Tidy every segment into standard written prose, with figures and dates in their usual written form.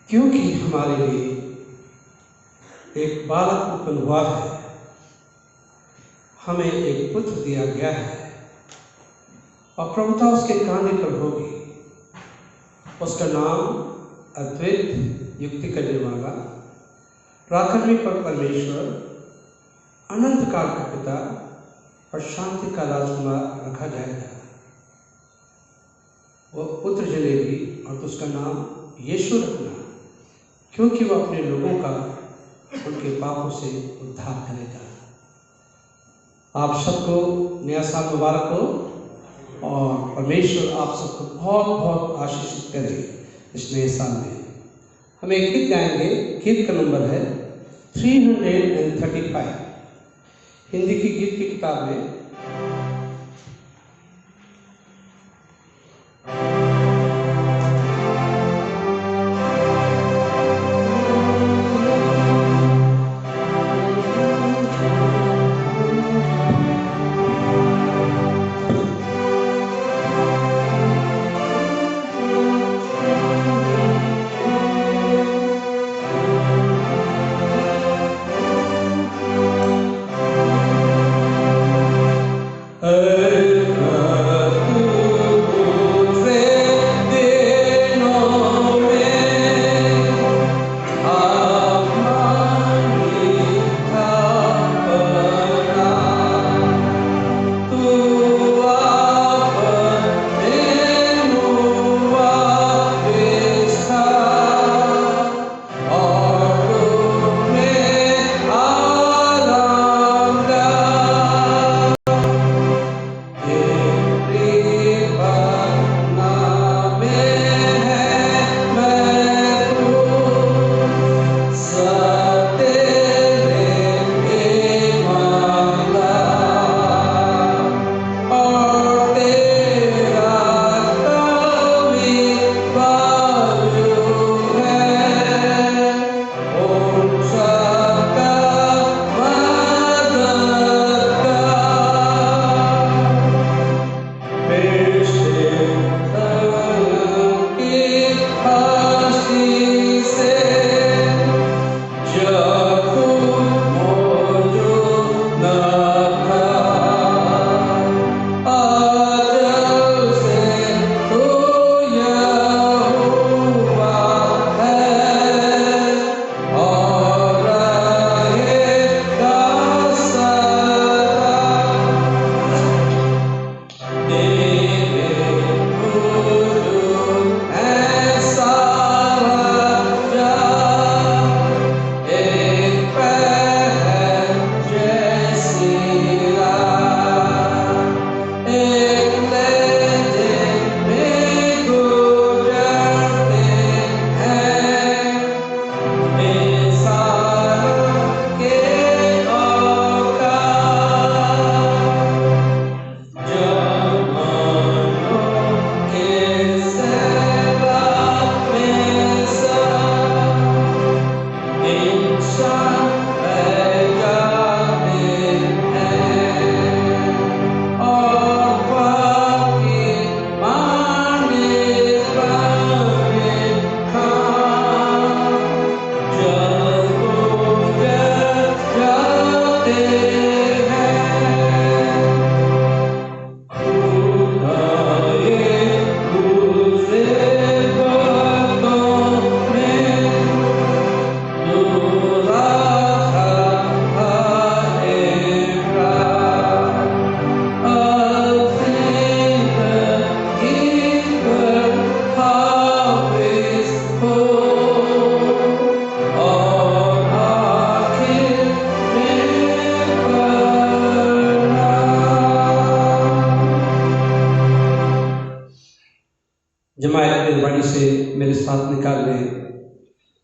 क्योंकि हमारे लिए एक बालक उत्पन्न हुआ है, हमें एक पुत्र दिया गया है और प्रभुता उसके कांधे पर होगी। उसका नाम अद्वैत, युक्ति करने वाला, पराक्रमी परमेश्वर, अनंत काल का पिता और शांति का राजकुमार रखा जाएगा। वो पुत्र जनेगी और उसका नाम यीशु रखना, क्योंकि वो अपने लोगों का उनके पापों से उद्धार करेगा। आप सबको नया साल मुबारक हो और परमेश्वर आप सबको बहुत बहुत आशीषित करे इस नए साल में। हम एक गीत गाएंगे। गीत का नंबर है 335। हिंदी की गीत की किताब में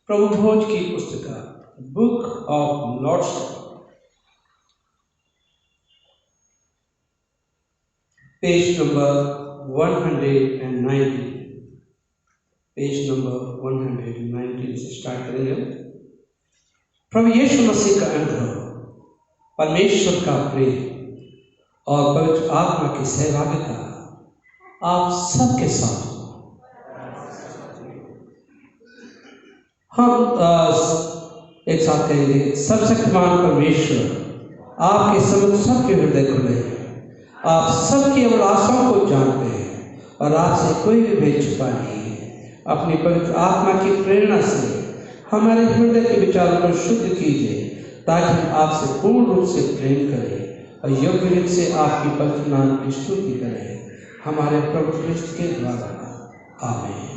प्रभु भोज की पुस्तिका book of lord's page number 119। Page number 119 से स्टार्ट करेंगे। प्रभु यीशु मसीह का अनुग्रह, परमेश्वर का प्रेम और पवित्र आत्मा की सहभागिता आप सबके साथ। हम एक साथ कहेंगे, सर्वशक्तिमान परमेश्वर, आपके समक्ष सबके हृदय खुले हैं। आप सबकी अभिलाषाओं को जानते हैं और आपसे कोई भी भेद छुपा नहीं है। अपनी पवित्र आत्मा की प्रेरणा से हमारे हृदय के विचारों को शुद्ध कीजिए, ताकि हम आपसे पूर्ण रूप से प्रेम करें और योग्य रीति से आपकी पवित्र नाम की स्तुति करें, हमारे प्रभु क्रिस्त के द्वारा। आमीन।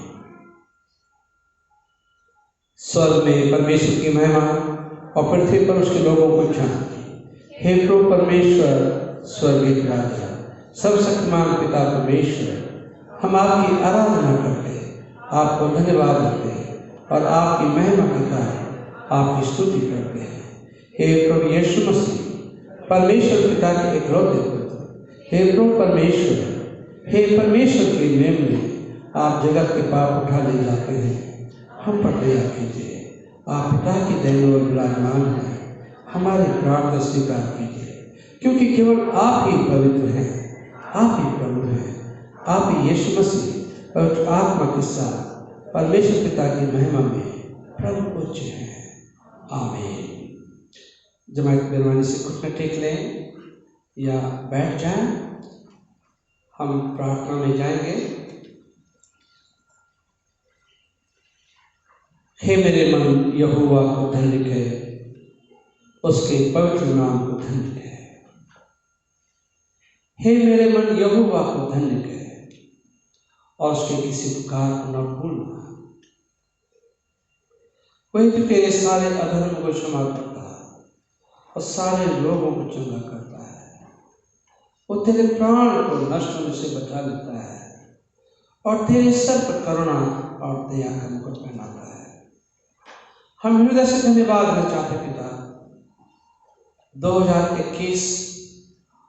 स्वर्ग में परमेश्वर की महिमा और पृथ्वी पर उसके लोगों को शांति। हे प्रभु परमेश्वर, स्वर्गीय राजा, सर्वशक्तिमान पिता परमेश्वर, हम आपकी आराधना करते, आपको धन्यवाद देते और आपकी महिमा के कारण आपकी स्तुति करते हैं। हे प्रभु यीशु मसीह, परमेश्वर पिता के इकलौते पुत्र, हे प्रभु परमेश्वर, हे परमेश्वर के मेमने, आप जगत के पाप उठा ले जाते हैं। हम पर दया कीजिए, आप पिता की दैनों और विराजमान हैं, हमारी प्रार्थना स्वीकार कीजिए, क्योंकि केवल आप ही पवित्र हैं, आप ही प्रभु हैं, आप ही यीशु मसीह और आत्मा के साथ परमेश्वर पिता की महिमा में प्रभु उच्च हैं। आमीन। जमात मेहरबानी से घुटने टेक लें या बैठ जाएं। हम प्रार्थना में जाएंगे। हे मेरे मन यहोवा को धन्य कहे, उसके पवित्र नाम को धन्य कहे। हे मेरे मन यहोवा को धन्य कहे और उसके किसी पुकार को न भूलना। वही तो तेरे सारे अधर्म को क्षमा करता है और सारे लोगों को चंगा करता है। वो तेरे प्राण को नष्ट होने से बचा लेता है और तेरे सर पर करुणा और दया का मुकुट पहनाता है। हम हृदय से धन्यवाद देना चाहते पिता, 2021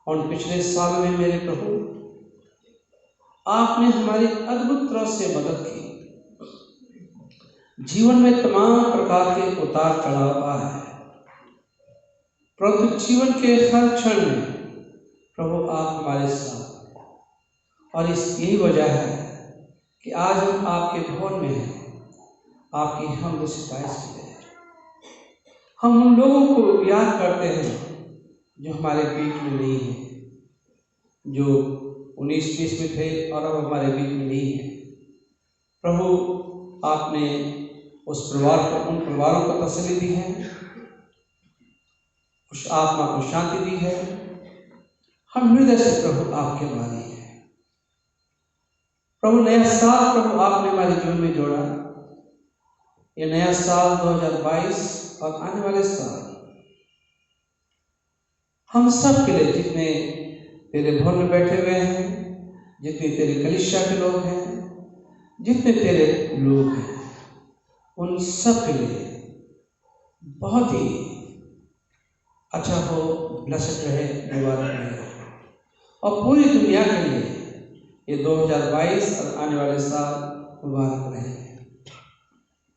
और पिछले साल में मेरे प्रभु, आपने हमारी अद्भुत तरह से मदद की। जीवन में तमाम प्रकार के उतार चढ़ाव आए, परंतु जीवन के हर क्षण में प्रभु आप हमारे साथ, और इस यही वजह है कि आज हम आपके भवन में हैं, आपकी हमद सिफारिश की है। हम उन लोगों को याद करते हैं जो हमारे बीच में नहीं है, जो 19-20 में थे और अब हमारे बीच में नहीं है। प्रभु आपने उस परिवार को, उन परिवारों को तसल्ली दी है, उस आत्मा को शांति दी है। हम हृदय से प्रभु आपके वाली हैं। प्रभु नया साल प्रभु आपने हमारे जीवन में जोड़ा। ये नया साल 2022 और आने वाले साल हम सब के लिए, जितने तेरे भवन में बैठे हुए हैं, जितने तेरे कलीसिया के लोग हैं, जितने तेरे लोग हैं, उन सब के लिए बहुत ही अच्छा हो, ब्लेस्ड रहे, मुबारक रहे। और पूरी दुनिया के लिए ये 2022 और आने वाले साल मुबारक रहे।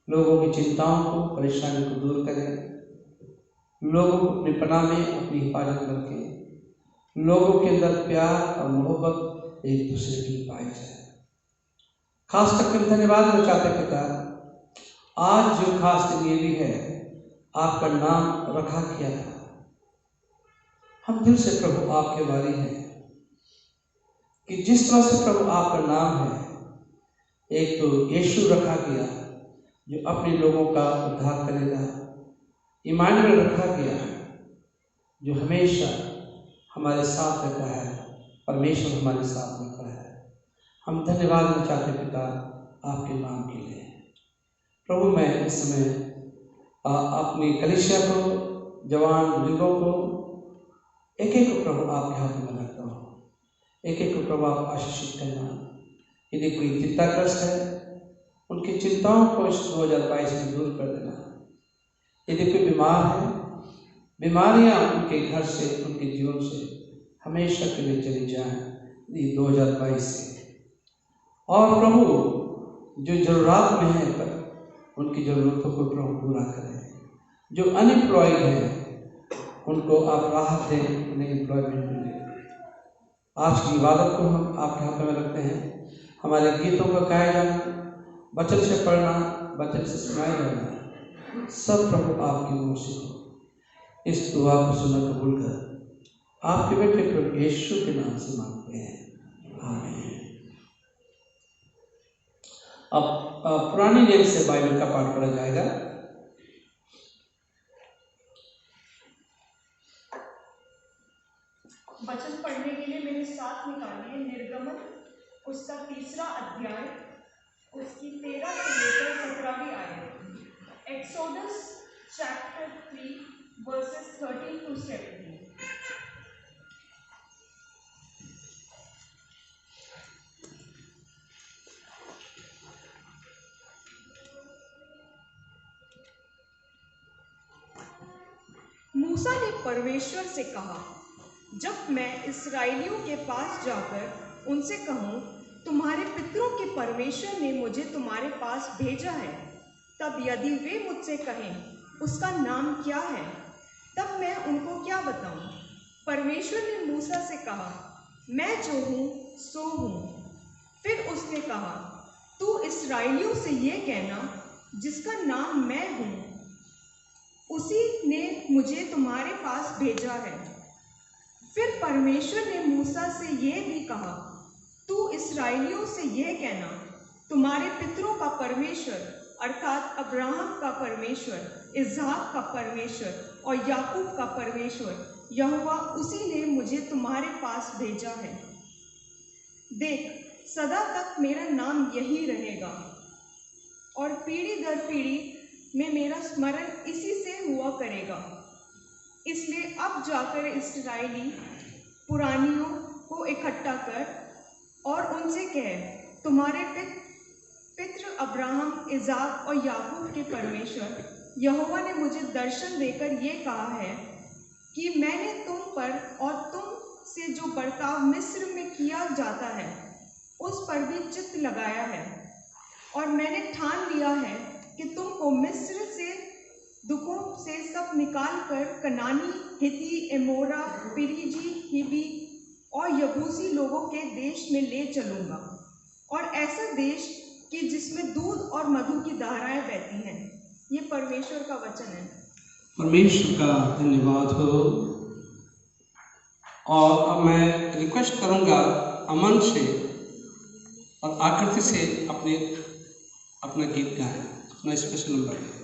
लोगों की चिंताओं को, परेशानी को दूर करें, लोगों को अपनी पनाह में अपनी हिफाजत रखें, लोगों के अंदर प्यार और मोहब्बत एक दूसरे की पाई जाए। खास करके धन्यवाद देना चाहते पिता, आज जो खास दिन ये भी है, आपका नाम रखा किया था। हम दिल से प्रभु आपके वाली हैं कि जिस तरह से प्रभु आपका नाम है, एक तो यीशु रखा गया जो अपने लोगों का उद्धार करेगा, इमानुएल रखा गया जो हमेशा हमारे साथ रहता है, परमेश्वर हमारे साथ रहता है। हम धन्यवाद देना चाहते पिता आपके नाम के लिए। प्रभु मैं इस समय अपनी कलीसिया को, जवान बुजुर्गों को, एक एक को प्रभु आपके हाथ में रखता हूँ। एक एक को प्रभु आप आशीषित करना। यदि कोई चिंताग्रस्त है, उनकी चिंताओं को इस 2022 में दूर कर देना। यदि कोई बीमार है, बीमारियां उनके घर से, उनके जीवन से हमेशा के लिए चली जाएं ये 2022 से। और प्रभु जो जरूरत में है, उनकी ज़रूरतों को प्रभु पूरा करें। जो अनएम्प्लॉयड हैं उनको आप राहत दें, उन्हें एम्प्लॉयमेंट मिले। आज की इबादत को हम आपके हाथ में रखते हैं। हमारे गीतों का गाया जाना, वचन से पढ़ना, वचन से सुनाया जाना, सब प्रभु आपकी ओर से हो। इस दुआ को सुना कबूल कर आपके बेटे प्रभु यीशु के नाम से मांगते हैं, आमीन। अब पुरानी नियम से बाइबल का पाठ पढ़ा जाएगा। वचन पढ़ने के लिए मेरे साथ निकालिए निर्गमन उसका 3 अध्याय, उसकी 13 से लेकर 17वीं आयत। Exodus chapter 3 versus 13 to 17। मूसा ने परमेश्वर से कहा, जब मैं इस्राएलियों के पास जाकर उनसे कहूँ, तुम्हारे पितरों के परमेश्वर ने मुझे तुम्हारे पास भेजा है, तब यदि वे मुझसे कहें, उसका नाम क्या है, तब मैं उनको क्या बताऊं? परमेश्वर ने मूसा से कहा, मैं जो हूँ सो हूँ। फिर उसने कहा, तू इस्राएलियों से ये कहना, जिसका नाम मैं हूँ, उसी ने मुझे तुम्हारे पास भेजा है। फिर परमेश्वर ने मूसा से ये भी कहा, तू इस्राएलियों से यह कहना, तुम्हारे पितरों का परमेश्वर अर्थात अब्राहम का परमेश्वर, इसहाक का परमेश्वर और याकूब का परमेश्वर यहोवा, उसी ने मुझे तुम्हारे पास भेजा है। देख, सदा तक मेरा नाम यही रहेगा और पीढ़ी दर पीढ़ी में मेरा स्मरण इसी से हुआ करेगा। इसलिए अब जाकर इस्राएली पुरानियों को इकट्ठा कर और उनसे कह, तुम्हारे पितृ अब्राहम, इसहाक और याकूब के परमेश्वर यहोवा ने मुझे दर्शन देकर ये कहा है कि मैंने तुम पर और तुम से जो बर्ताव मिस्र में किया जाता है उस पर भी चित्त लगाया है, और मैंने ठान लिया है कि तुमको मिस्र से दुखों से सब निकाल कर कनानी, हिती, एमोरा, पिरिजी, हिबी और यबूसी लोगों के देश में ले चलूँगा, और ऐसा देश कि जिसमें दूध और मधु की धाराएं बहती हैं। ये परमेश्वर का वचन है। परमेश्वर का धन्यवाद हो। और अब मैं रिक्वेस्ट करूंगा अमन से और आकृति से अपना गीत गाएं, अपना special number.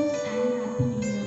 Christmas and Happy New Year.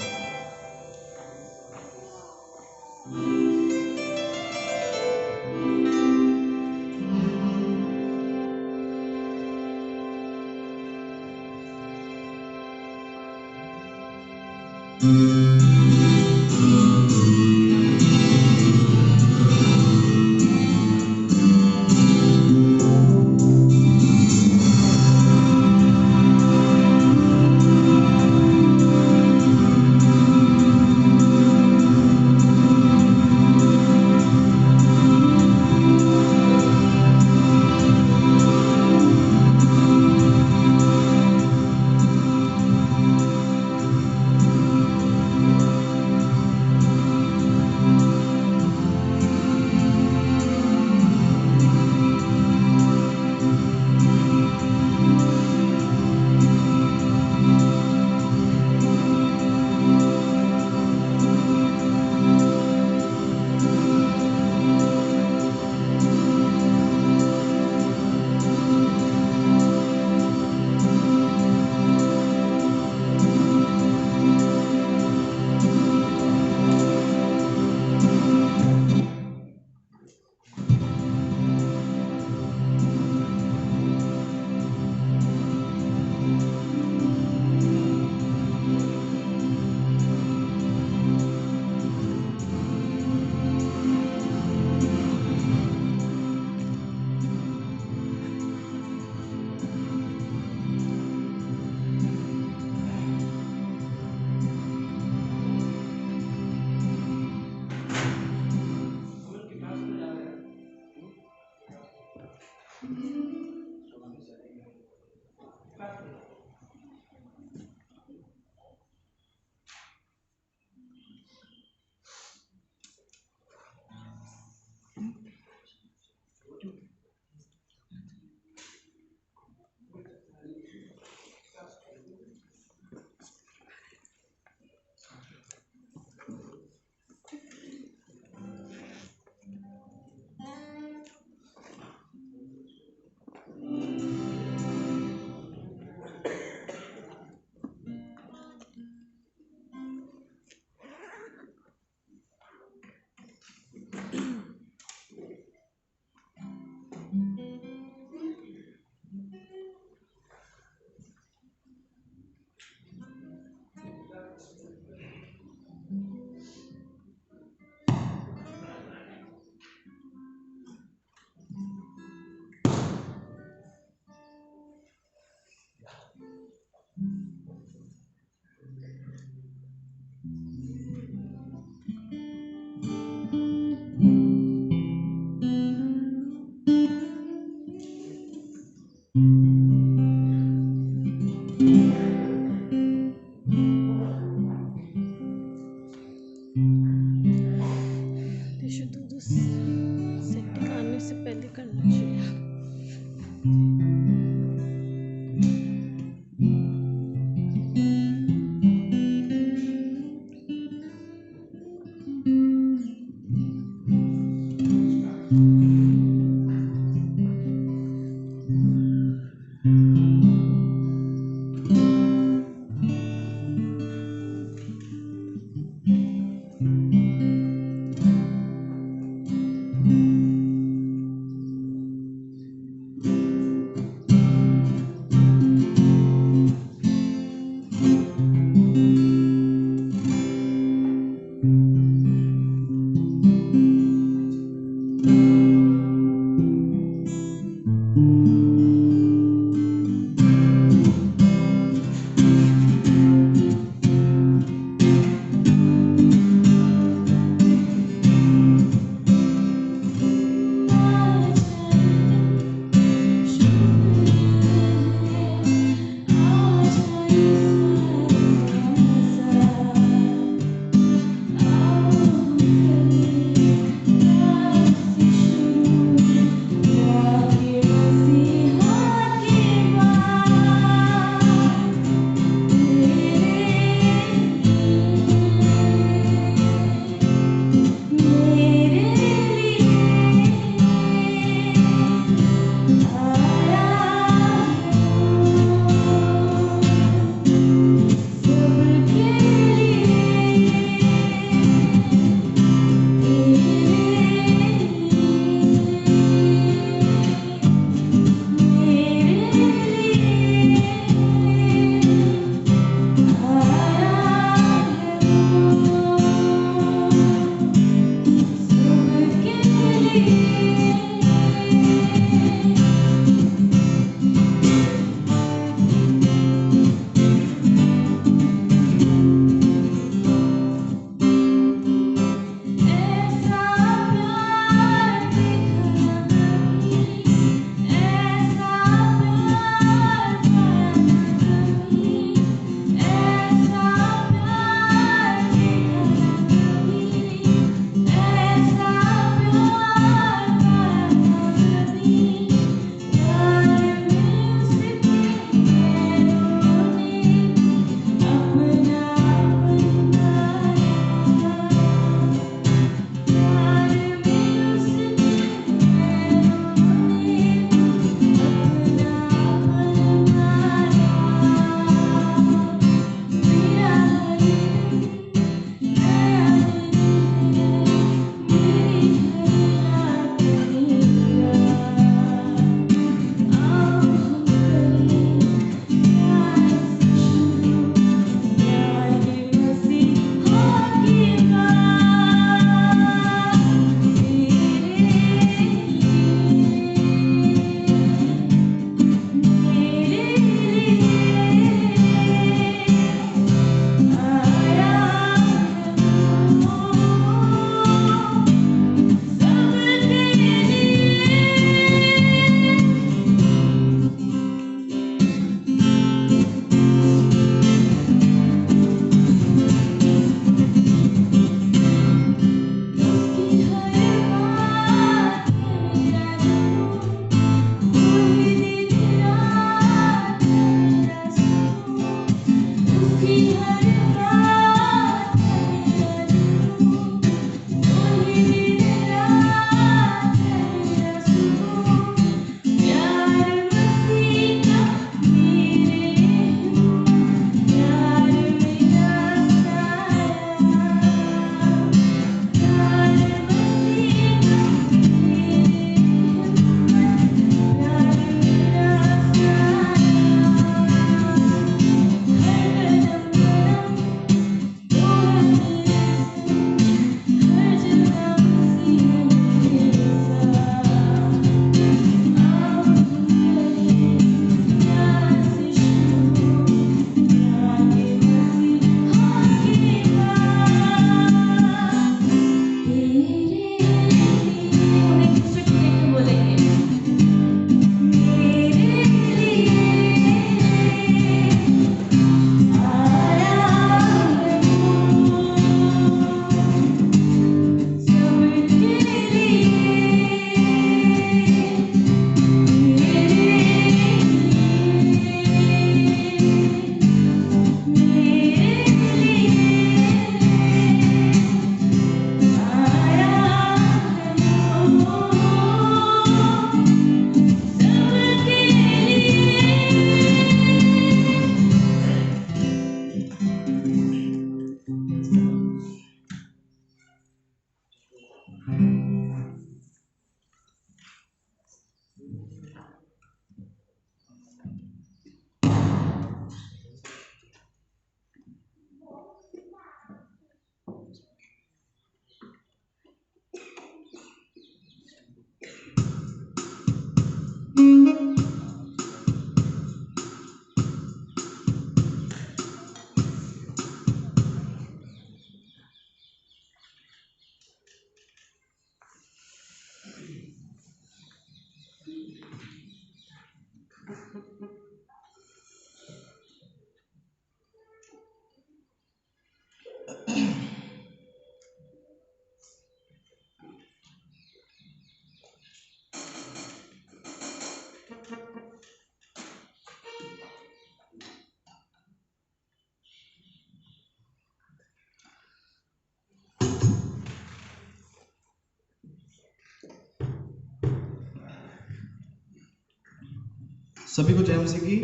सभी को जय मसीह की।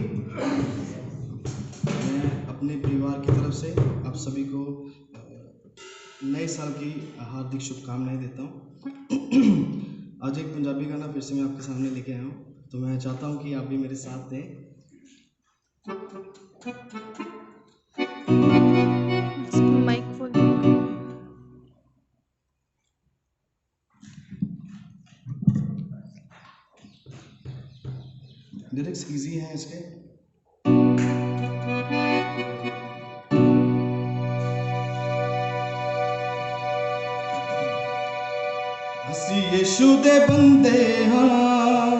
मैं अपने परिवार की तरफ से आप सभी को नए साल की हार्दिक शुभकामनाएं देता हूँ। आज एक पंजाबी गाना फिर से मैं आपके सामने लेके आया हूँ, तो मैं चाहता हूँ कि आप भी मेरे साथ दें। Mic full. लिरिक्स इजी हैं इसके। ਅਸੀਂ यीशु दे बंदे हाँ,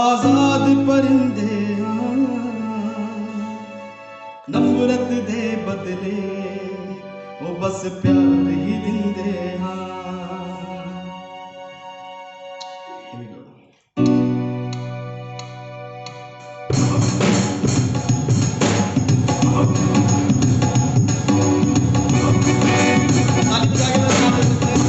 आजाद परिंदे हाँ, नफरत दे बदले वो बस प्यार ही दिंदे हाँ। Here we go. ताली बजा के मेरे साथ दे सकते हैं।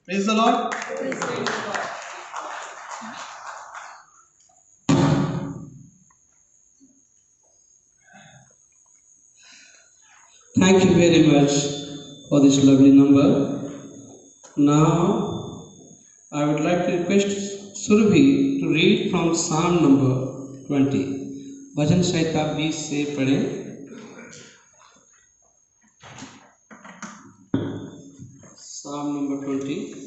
Praise the Lord. Thank you very much for this lovely number. Now, I would like to request Surabhi to read from Psalm number 20. भजन संहिता 20 से पढ़ें. Psalm number 20.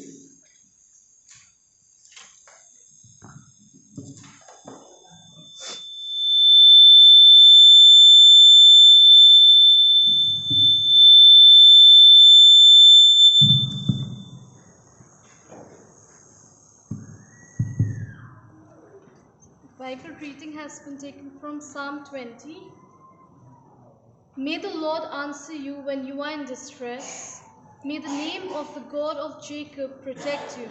Bible reading has been taken from Psalm 20. May the Lord answer you when you are in distress. May the name of the God of Jacob protect you.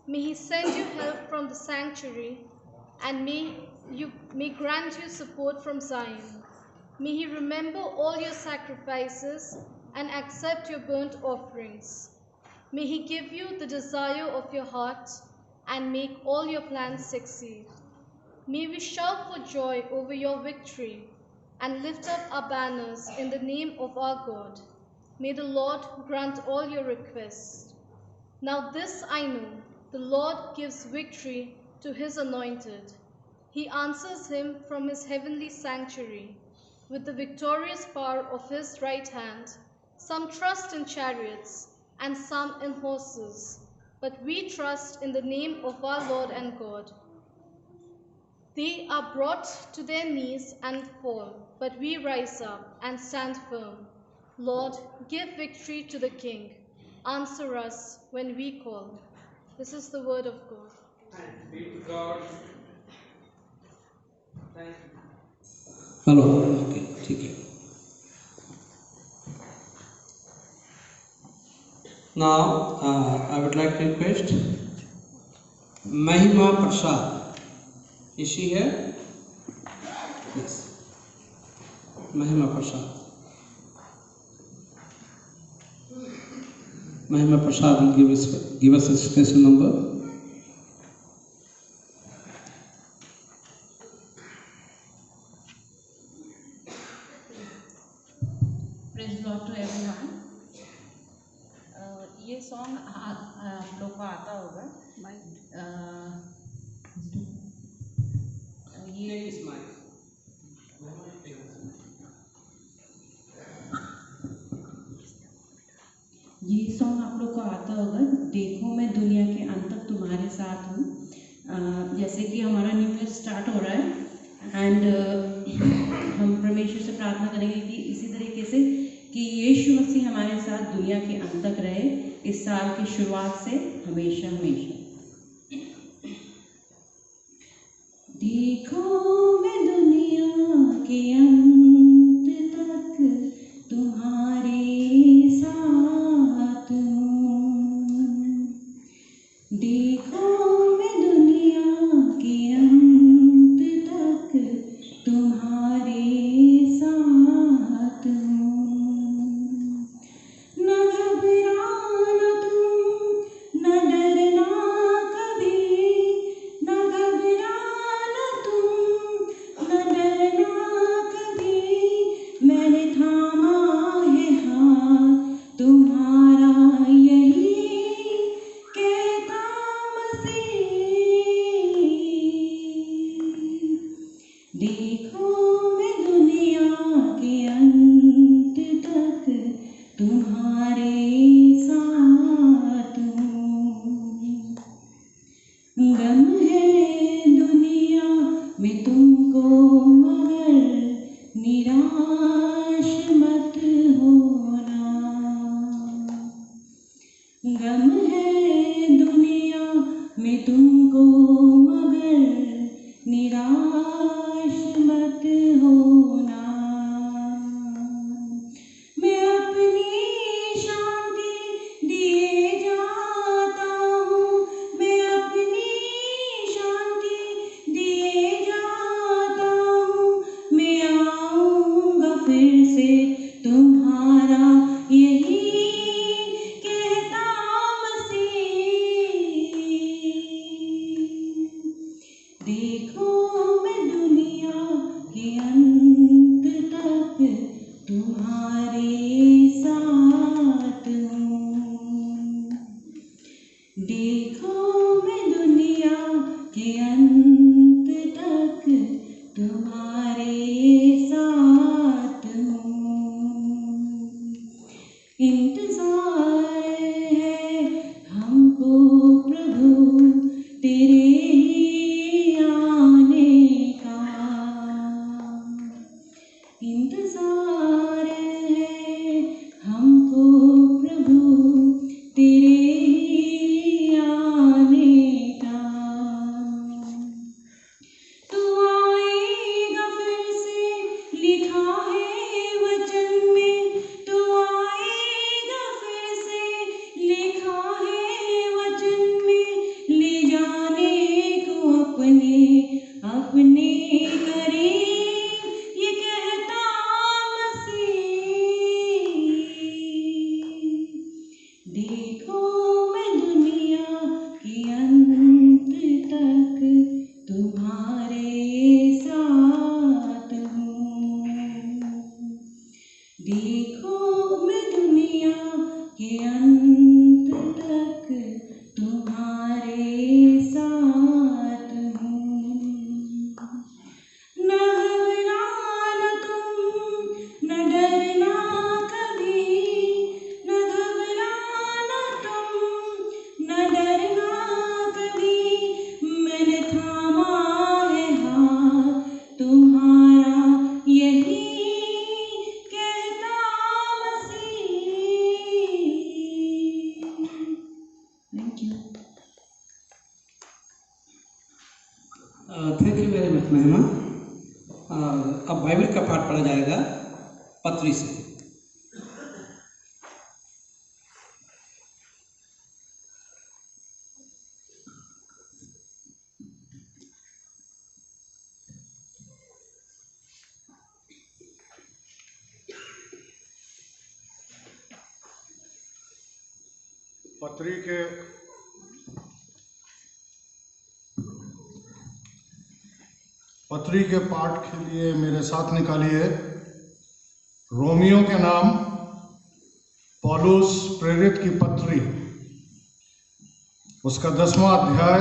May he send you help from the sanctuary, and may grant you support from Zion. May he remember all your sacrifices and accept your burnt offerings. May he give you the desire of your heart and make all your plans succeed. May we shout for joy over your victory and lift up our banners in the name of our God. May the Lord grant all your requests. Now this I know, the Lord gives victory to his anointed. He answers him from his heavenly sanctuary. With the victorious power of his right hand, some trust in chariots and some in horses, but we trust in the name of our Lord and God. They are brought to their knees and fall, but we rise up and stand firm. Lord, give victory to the King. Answer us when we call. This is the word of God. Thanks be to God. Thank you. Hello. Okay, ठीक है. Now, I would like to request Mahima Prasad. Is she here? Yes. Mahima Prasad. Mahima Prasad will give us a special number. Praise Lord to everyone. ये song आप लोग को आता होगा. ये song आप लोग को आता होगा. देखो मैं दुनिया के अंत तक तुम्हारे साथ हूँ. जैसे कि हमारा न्यू ईयर स्टार्ट हो रहा है एंड हम परमेश्वर से प्रार्थना करेंगे कि इसी तरीके से कि यीशु मसीह हमारे साथ दुनिया के अंत तक रहे, इस साल की शुरुआत से हमेशा हमेशा. देखो मैं दुनिया के अंत तक तुम्हारे साथ हूँ. देखो मैं दुनिया के अंत तक तुम्हारे साथ हूँ. न घबराना तुम, न डरना कभी, न घबराना तुम, न डरना कभी. मैंने थामा है हाथ तुम्हारा, यही कहता मसीह. देखो मैं दुनिया के अंत तक तुम्हारे साथ हूँ. गम है दुनिया में तुमको, मगर निराश मत होना. गम है दुनिया में तुमको, मगर निराश मत कि अंत तक तुम्हारे साथ हूँ। देखो मैं दुनिया के अंत तक तुम्हारे साथ हूँ। इंतजार है हमको प्रभु तेरे ही आने का। इंतजार है हमको प्रभु तेरे ही आने का। तू आएगा फिर से लिखा है वचन में, तू आएगा फिर से लिखा है वचन में, ले जाने को अपने करीब, ये कहता मसीह। देखो मैं दुनिया के अंत तक तुम्हारे साथ हूँ। देखो मैं दुनिया के अंत तक तुम्हारे साथ हूँ। न घबराना तुम, न डरना कभी, न घबराना तुम, न डरना कभी। मैंने थामा है हाथ तुम्हारा, यही कहता मसीह। Thank you. Thank you very much Mahima. अब बाइबल का पाठ पढ़ा जाएगा पत्री से। पत्री के पाठ के लिए मेरे साथ निकालिए रोमियो के नाम पौलुस प्रेरित की पत्री, उसका 10वां अध्याय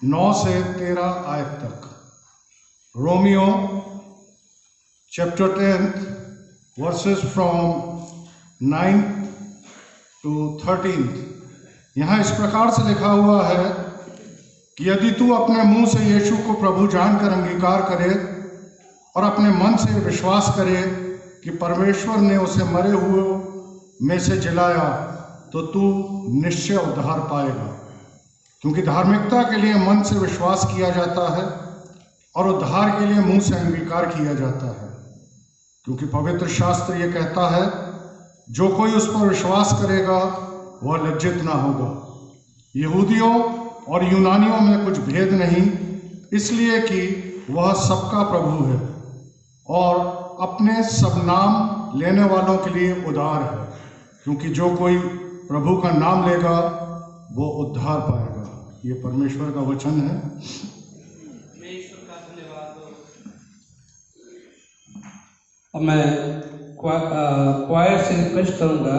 9 से 13 आयत तक। Romeo chapter 10 versus from 9 to 13। यहाँ इस प्रकार से लिखा हुआ है कि यदि तू अपने मुंह से यीशु को प्रभु जानकर अंगीकार करे और अपने मन से विश्वास करे कि परमेश्वर ने उसे मरे हुए में से जिलाया, तो तू निश्चय उद्धार पाएगा। क्योंकि धार्मिकता के लिए मन से विश्वास किया जाता है और उद्धार के लिए मुंह से अंगीकार किया जाता है। क्योंकि पवित्र शास्त्र ये कहता है, जो कोई उस पर विश्वास करेगा वह लज्जित ना होगा। यहूदियों और यूनानियों में कुछ भेद नहीं, इसलिए कि वह सबका प्रभु है और अपने सब नाम लेने वालों के लिए उदार है। क्योंकि जो कोई प्रभु का नाम लेगा वो उद्धार पाएगा। ये परमेश्वर का वचन है। मैं ईश्वर का धन्यवाद दूं। और मैं क्वायर से रिक्वेस्ट करूंगा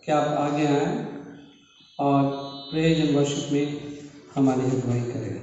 कि आप आगे आएं और प्रेज एंड वर्शिप में हमारी अगुवाई करें।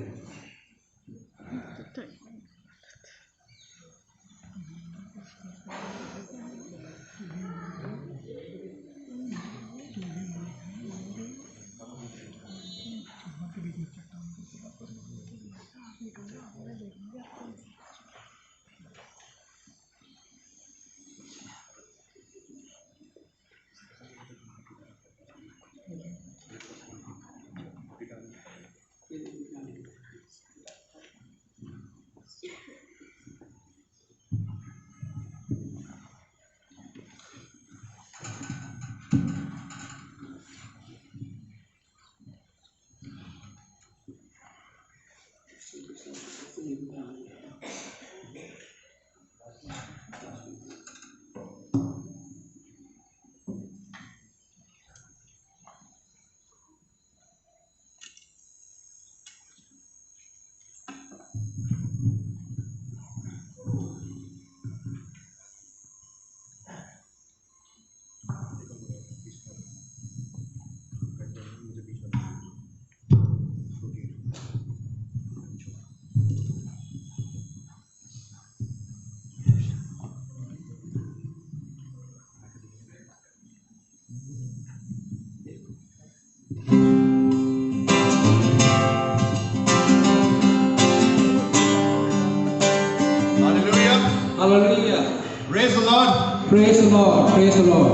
Hallelujah. Praise the Lord. Praise the Lord. Praise the Lord.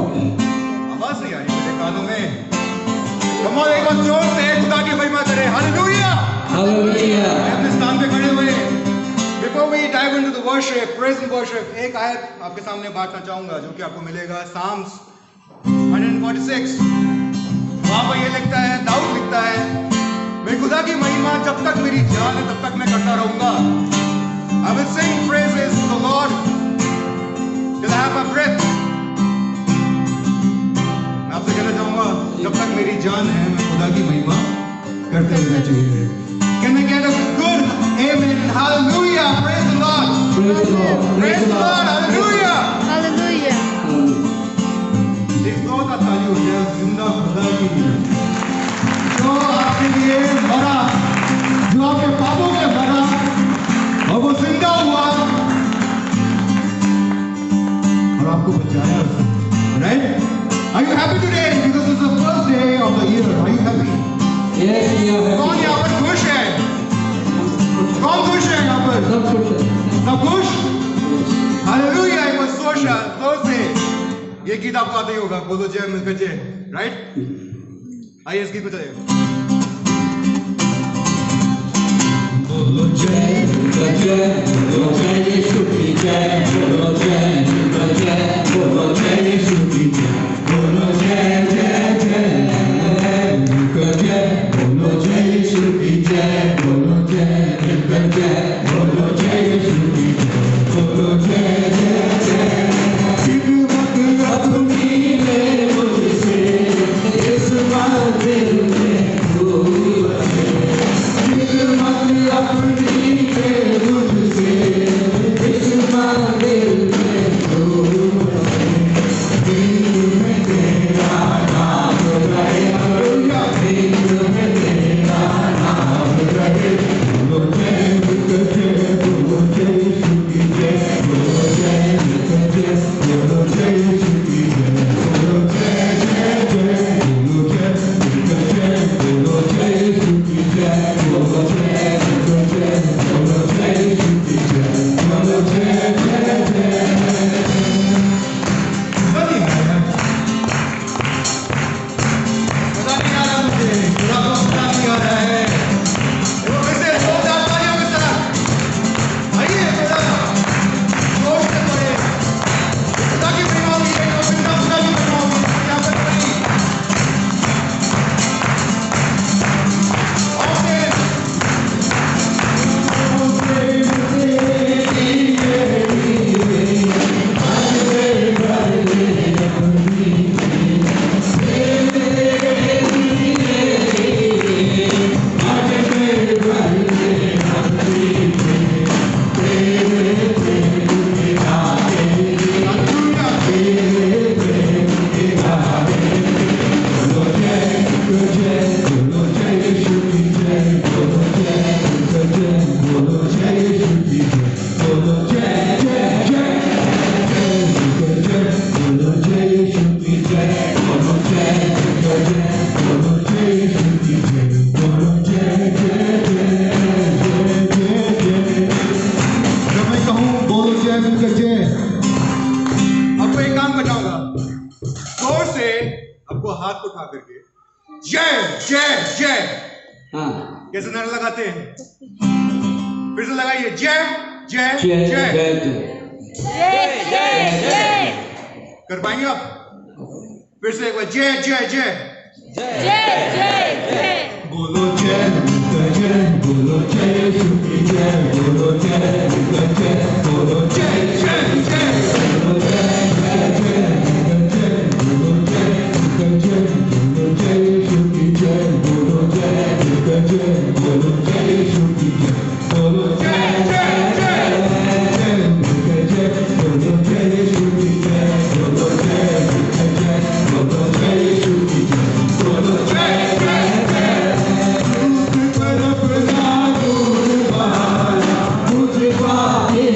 आवाज नहीं आ रही मेरे कानों में। Come on, एक बार जोर से खुदा की महिमा करें। Hallelujah. Hallelujah. अपने स्थान पे खड़े हुए। Before we dive into the worship, praise and worship, एक आयत आपके सामने बांटना चाहूँगा जो कि आपको मिलेगा Psalms 146। वहाँ पर ये लिखता है, दाऊद लिखता है, मैं खुदा की महिमा जब तक मेरी जान है तब तक मैं करता रहूँगा। I will sing praises to the Lord till I have my breath. मैं आपसे कहना चाहूँगा जब तक मेरी जान है मैं खुदा की महिमा करते रहना चाहिए। Can I get a good amen? Hallelujah! Praise the Lord! Praise the Lord. Praise the Lord! Hallelujah! Hallelujah. एक जोरदार ताली हो जाए जिंदा खुदा के लिए जो आपके लिए मरा, जो आपके पापों के मरा और वो जिंदा हुआ और आपको बचाया। Right? Are you happy today? Because it's the first day of the year. Are you happy? Yes, we are कौन happy. यहाँ पर खुश है? कौन खुश है यहाँ पर? सब कुछ है। सब खुश? हालेलुया! एक बार जोर से ये गीत आपको आता ही होगा, बोलो जय मिलकर जय, राइट? आइए इस गीत में चलिए। बोलो जय मिलकर जय, बोलो जय यीशु की जय, बोलो जय मिलकर जय, बोलो जय यीशु की जय, बोलो जय जय जय मिलकर जय, बोलो जय यीशु की जय, बोलो जय मिलकर जय, बोलो जय यीशु की जय, बोलो जय जय जय। अपनी ले मुझसे इस मंदिर में दूर है, हिम्मत अपनी ले मुझसे इस मंदिर में दूर है, दिल में तेरा नाम रहे, दिल में तेरा नाम रहे, बोलो जय मिलकर जय, बोलो जय यीशु की जय, बोलो जय मिलकर जय, बोलो जय यीशु की जय, बोलो जय जय जय, बोलो जय मिलकर जय, बोलो जय यीशु की जय, बोलो जय मिलकर जय, बोलो जय यीशु की जय, बोलो जय जय जय। पता नहीं आ रहा मुझे, खुदा को पता नहीं आ रहा है। वो कैसे जोरदार तालियों के साथ आइए खुदा जोर से पढ़े। खुदा की महिमा होगी, एक जिंदा खुदा की महिमा होगी। क्या कर रही? जब मैं कहूँ बोलो जय मिलकर जय, आपको एक काम बताऊंगा, जोर से आपको हाथ उठा करके जय जय जय हाँ, कैसे नारा लगाते हैं? फिर से लगाइए जय जय जय जय। जय जय। कर पाएंगे आप? फिर से एक बार जय जय जय। बोलो जय मिलकर जय, बोलो जय यीशु की जय, बोलो जय मिलकर जय, बोलो जय जय जय, बोलो जय जय जय मिलकर जय, बोलो जय मिलकर जय, बोलो जय यीशु की जय, बोलो जय मिलकर जय, बोलो जय यीशु की जय, बोलो जय जय जय मिलकर जय, बोलो जय यीशु की जय, बोलो जय मिलकर जय, बोलो जय यीशु की जय, बोलो जय जय जय। मुझ पर अपना नूर बहारा, मुझ पाए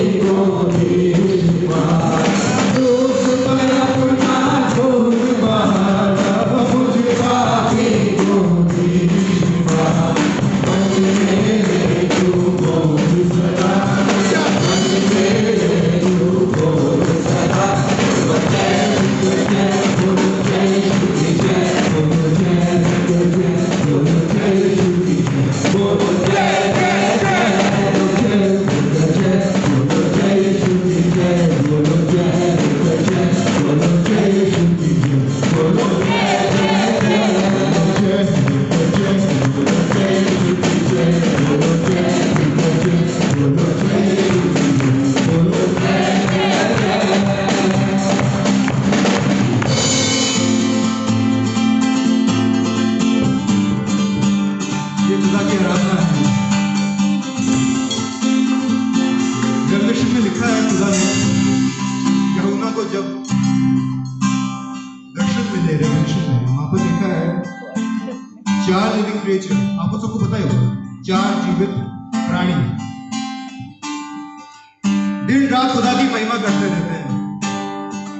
लिखा है खुदा ने यूहन्ना को जब दर्शन में ले रहे हैं, वहां पर लिखा है 4 लिविंग क्रिएचर, आपको सबको पता ही होगा, 4 जीवित प्राणी दिन रात खुदा की महिमा करते रहते हैं।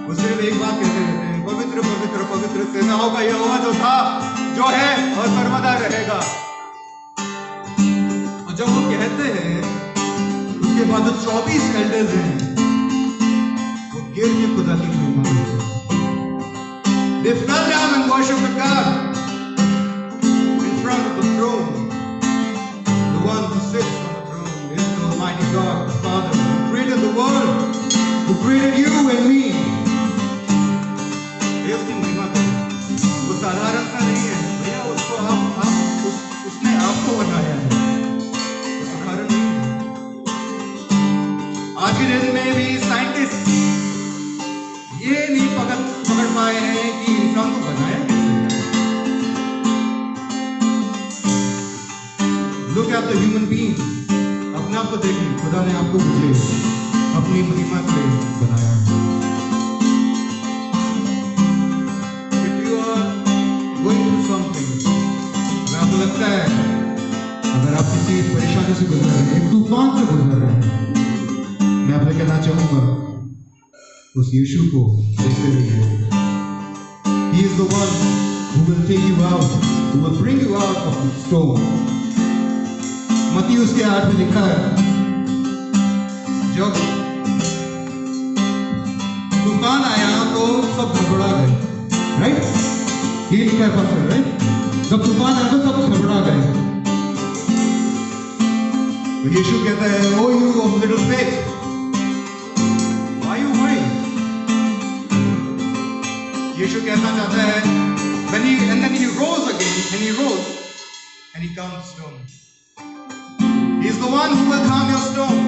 वो सिर्फ एक बात कहते रहते हैं, पवित्र पवित्र पवित्र सेनाओं का यहोवा जो था, जो है और सर्वदा रहेगा। और जब वो कहते हैं, उसके बाद जो 24 एल्डर्स हैं, वो गिर के खुदा की महिमा करते हैं। They fell down and worshiped God in front of the throne. The one who sits on the throne is the Almighty God, the Father, who created the world, who created you and me. ये उसकी महिमा करें। वो साधारण सा नहीं है भैया, उसको उसने आपको बनाया है, वो साधारण नहीं है। आज के दिन में भी साइंटिस्ट ये नहीं पकड़ पाए हैं कि इंसान को बनाया कैसे। Look at the human being, अपने आप को देखिए, खुदा ने आपको मुझे अपनी महिमा के लिए बनाया है। If you are going through something, अगर आपको लगता है, अगर आप किसी परेशानी से गुजर रहे हैं, एक तूफान से गुजर रहे हैं, मैं आपसे कहना चाहूंगा उस यीशु को देखते रहिए। He is the one who will take you out, who will bring you out of the storm. मत्ती उसके 8 में लिखा है, जब तूफान आया तो सब घबरा गए, राइट? ये लिखा है पास्टर, राइट? जब तूफान आया तो सब घबरा गए। तो यीशु कहता है, ओ यू ऑफ लिटिल फेथ, यीशु कहना चाहता है, and then he rose again, and he rose, and he calmed the storm. He is the one who will calm your storm.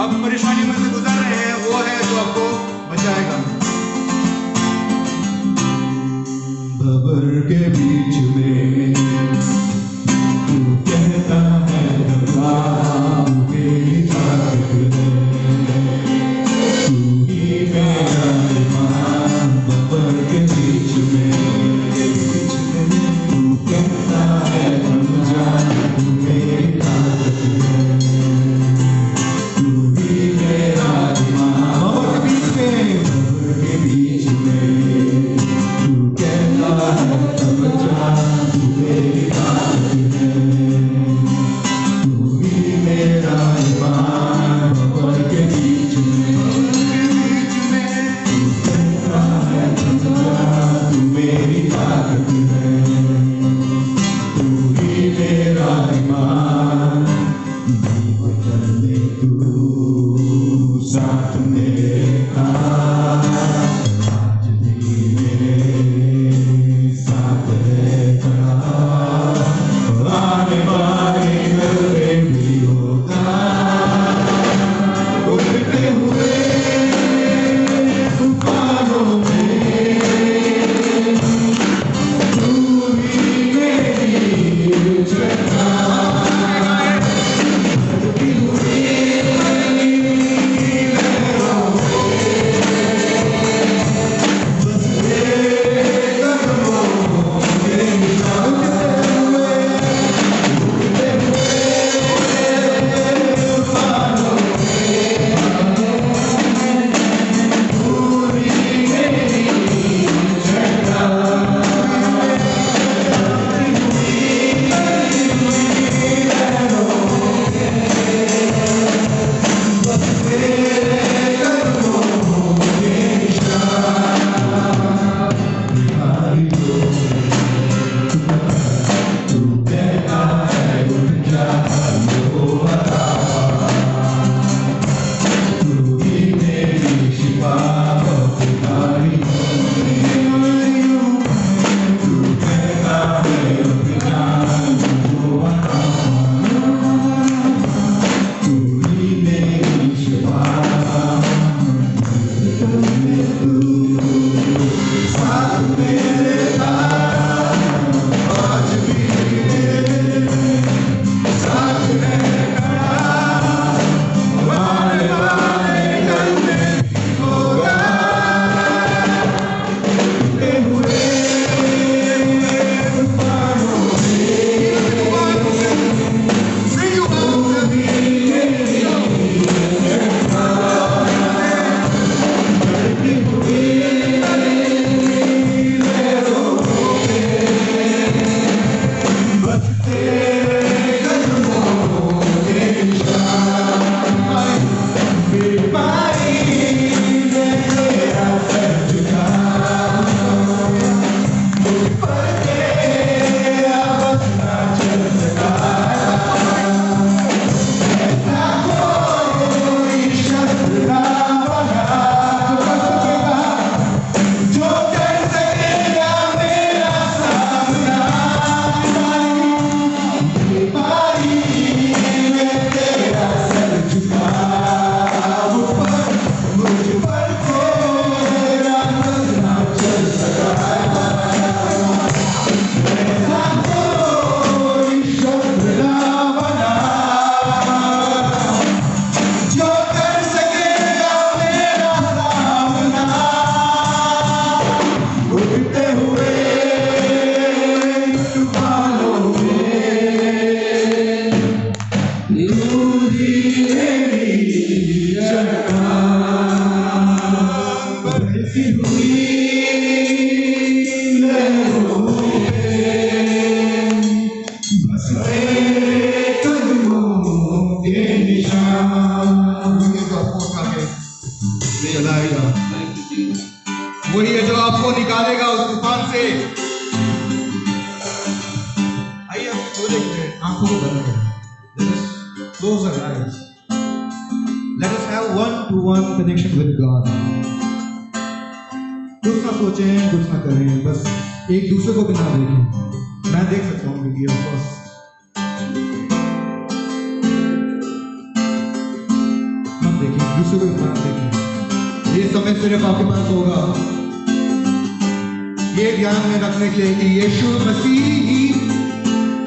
आप परेशानी में से गुजर रहे हैं, वो है जो आपको बचाएगा। भंवर के बीच में तू कहता है, भगवान मेरी ताकत है, तू ही मेरा ईमान। भंवर के बीच में तू कहता है, रमजान तू मेरी ताकत है, तू ही मेरा ईमान। भंवर के बीच में तू कहता है, रमजान तू मेरी ताकत है, तू ही मेरा ईमान। भंवर के बीच में तू कहता है, रमजान तू मेरी ताकत है, तू ही मेरा ईमान। जीवन में तू साथ मेरे था, आज भी मेरे साथ है खड़ा, आने वाले में भी होगा। उठते हुए तूफानों में तू ही मेरी जगह, बढ़ती हुई लहरों निशान जो आपको उठा के चलाएगा, वही है जो आपको निकालेगा उस तूफान से। आइए आप सो देखते हैं, आंखों को बंद करें। Let us close our eyes. Let us have one-to-one connection with God. कुछ ना सोचें, कुछ ना करें, बस एक दूसरे को भी ना देखें। मैं देख सकता हूँ वीडियो बस। मत देखें, दूसरे को भी मत देखें। ये समय सिर्फ आपके पास होगा ये ध्यान में रखने के लिए कि यीशु मसीह ही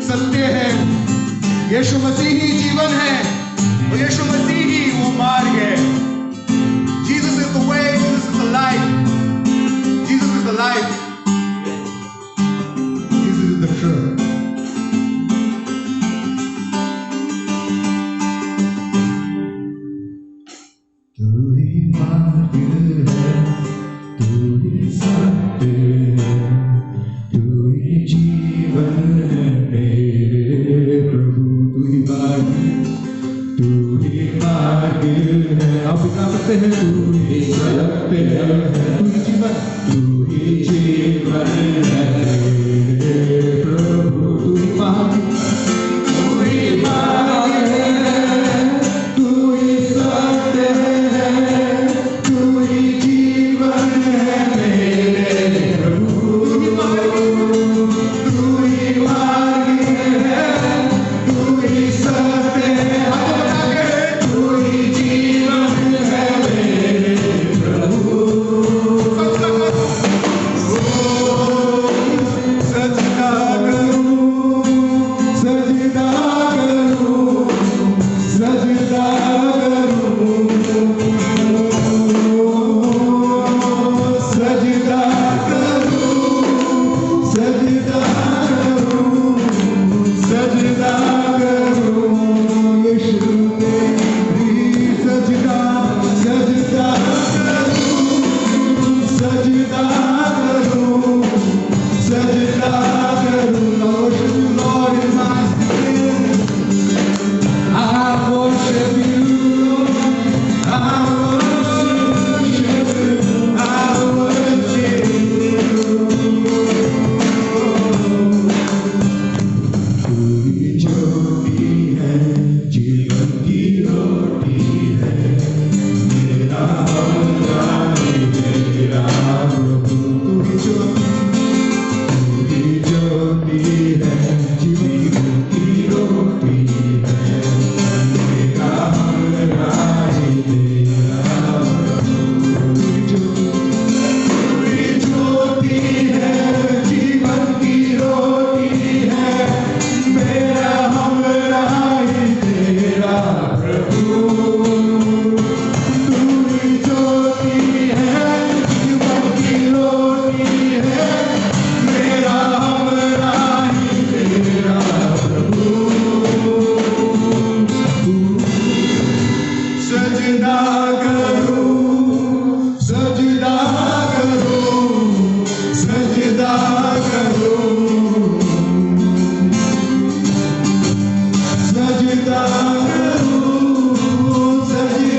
सत्य है, यीशु मसीह ही जीवन है, और यीशु मसीह ही वो मार्ग है। Jesus is the way, Jesus is the life, Jesus is the life, Jesus is the truth. तू ही मार्ग है, तू ही सत्य है, तू ही जीवन है मेरे प्रभु। तू ही मार्ग है, आप गा सकते हैं। तू ही सत्य है, तू ही जीवन, तू ही जीवन है मेरे प्रभु। तू ही मार्ग है, तू ही सत्य है, तू ही जीवन है मेरे प्रभु। तू ही मार्ग है, तू ही सत्य है, तू ही जीवन है मेरे प्रभु। सजदा करूं, सजदा करूं, सजदा करूं, सजदा करूं, सजदा करूं, सजदा करूं यीशु तेरी सजदा, सजदा करूं, सजदा करूं, सजदा करूं। Lord is my spirit, I worship you, I worship you, I worship you। तू ही ज्योति है, जीवन की रोटी है, मेरा भगवान तेरा प्रभु। तू ही ज्योति है, जीवन की रोटी है, मेरा भगवान तेरा प्रभु। तू ही ज्योति है, जीवन की रोटी है, मेरा हमराही तेरा प्रभु। तू ही ज्योति है, जीवन की रोटी है, मेरा हमराही तेरा प्रभु। सजदा करूं, सजदा करूं, सजदा करूं, सजदा करूं, सजदा करूं,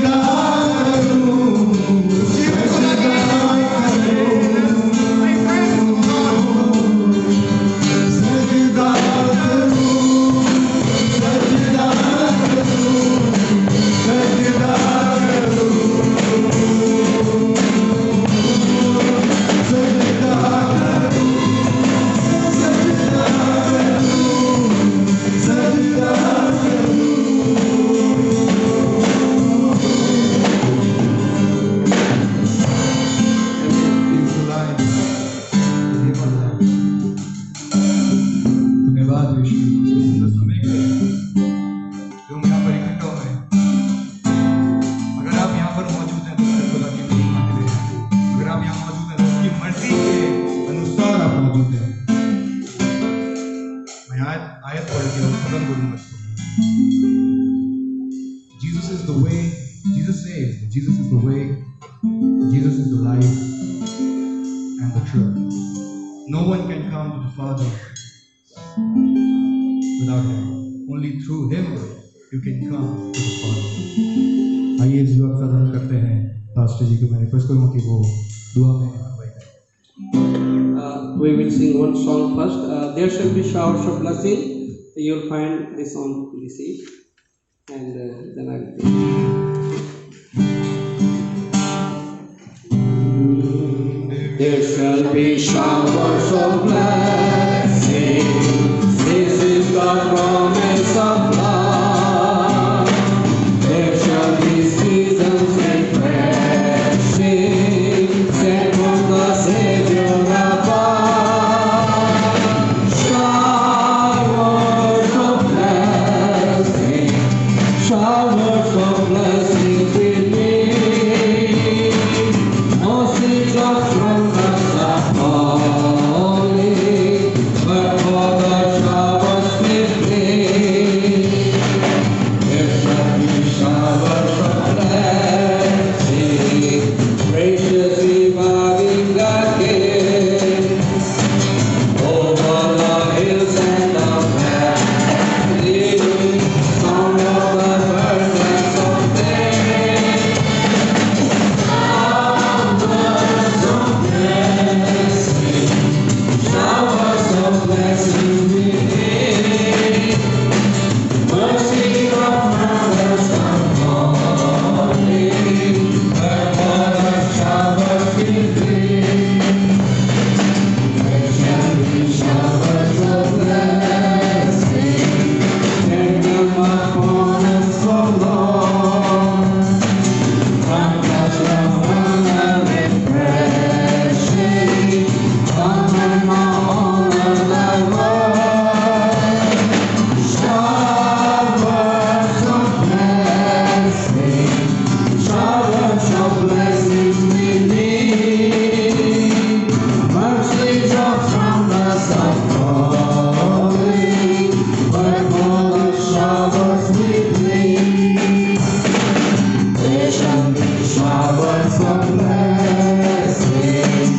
सजदा करूं, सजदा करूं, सजदा करूं, सजदा धन्यवाद यीशु, सुंदर समय के लिए जो हम यहाँ पर इकट्ठा हुए। अगर आप यहाँ पर मौजूद हैं तो खुदा की महिमा के लिए, अगर आप यहाँ मौजूद हैं तो उसकी मर्जी के अनुसार आप मौजूद हैं। मैं आयत पढ़ के खत्म करूंगा। Jesus is the way, Jesus says, Jesus is the way, Jesus is the life and the truth. No one can come to the Father without Him. Only through Him you can come to the Father. Pastor ji को मैं request करूँगा कि वो दुआ में अगुवाई करें। We will sing one song first. There shall be showers of blessing. You'll find this song to receive, and then I will sing. There shall be showers of blessing. This is the promise of love. There shall be seasons refreshing, sent from the Savior above. Showers of blessing, showers of blessing with me. Mercy drops from the sky falling, but for the showers with me. There shall be showers of blessing, gracious reviving again, over the hills and the valleys, sound of the birds and of them. Showers of blessing, showers of blessing within. Mercy from heaven falling, but for the showers within. There shall be showers of blessing, send them upon us for Lord. From God's love and refreshing, come and honor thy word. Showers of blessing, showers of blessing we need. Mercy drops from the sun falling, but for the showers we plead. There shall be showers of blessing,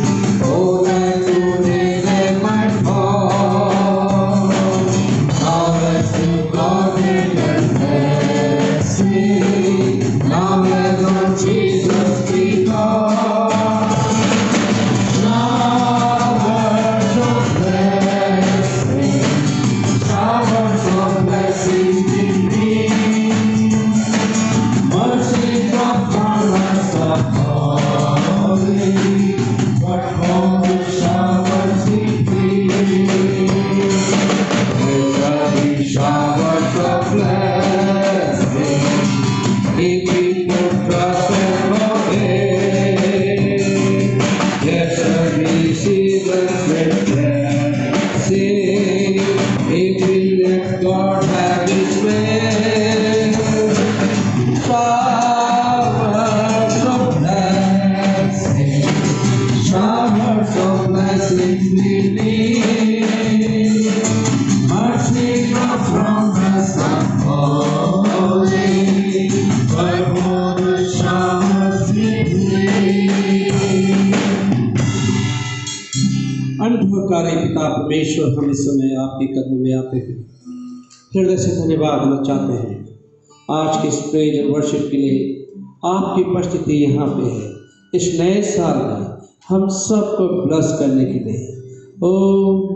oh that today they might fall. Now let's to God in their blessing, now let Lord Jesus be God. Showers of blessing, showers of blessing we need. Mercy drops from us falling, but for the showers we plead. There shall be showers of blessing, if we put trust and obey. There shall be seasons refreshing, if we let God have His way. Showers of blessing, showers of blessing we need. Mercy drops from the sun falling, but for the showers we plead. अनुभवकारी पिता परमेश्वर, हम इस समय आपके कदमों में आते हैं, हृदय से धन्यवाद देना चाहते हैं आज के इस प्रेज और वर्शिप के लिए। आपकी उपस्थिति यहाँ पे है इस नए साल में हम सबको ब्लेस करने के लिए। ओ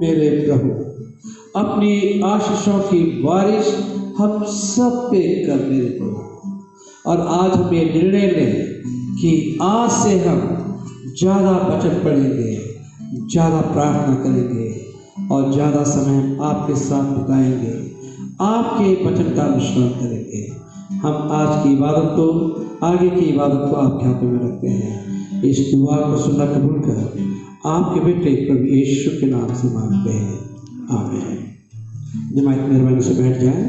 मेरे प्रभु, अपनी आशीषों की बारिश हम सब पे कर मेरे प्रभु। और आज हम ये निर्णय लें कि आज से हम ज़्यादा वचन पढ़ेंगे, ज़्यादा प्रार्थना करेंगे और ज़्यादा समय हम आपके साथ बिताएंगे, आपके वचन का अनुसरण करेंगे। हम आज की इबादत को, आगे की इबादत को आपके हाथों में रखते हैं। इस दुआ को सुनना कबूल कर आपके बेटे प्रभु यीशु के नाम से मांगते हैं, आमीन। जमात मेहरबानी से बैठ जाए।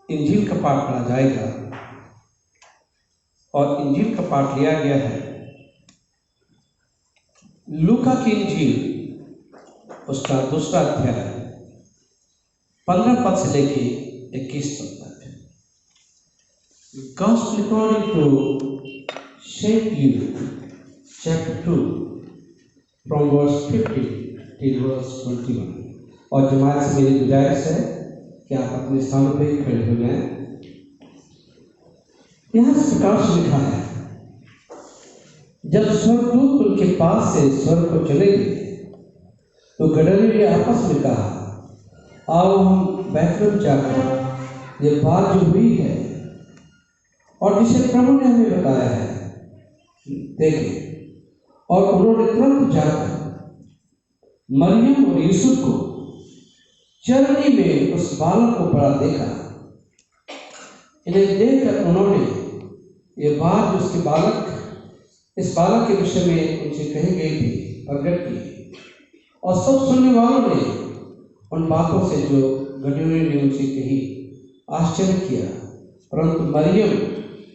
इंजील का पाठ पढ़ा जाएगा। और इंजील का पाठ लिया गया है लूका की इंजील उसका 2 अध्याय 15 पद से लेके 21 पद तक। Gospel according to St. Luke, chapter 2, from verse 50 till verse 21। और जमात से मेरी गुजारिश है कि आप अपने स्थानों पर खड़े हो जाएं। यहाँ इस प्रकार से लिखा है, जब स्वर्गदूत उनके पास से स्वर्ग को चले गए तो गदरियों ने आपस में कहा, आओ हम बैतलहम जाकर ये बात जो हुई है और जिसे प्रभु ने हमें बताया है देखें। और उन्होंने तुरंत जाकर मरियम और यूसुफ को चरनी में उस बालक को पड़ा देखा। इन्हें देखकर उन्होंने ये बात जो इस बालक के विषय में उनसे कही गई थी प्रकट की। और सब सुनने वालों ने उन बातों से जो गदरियों ने उनसे कही आश्चर्य किया, परंतु मरियम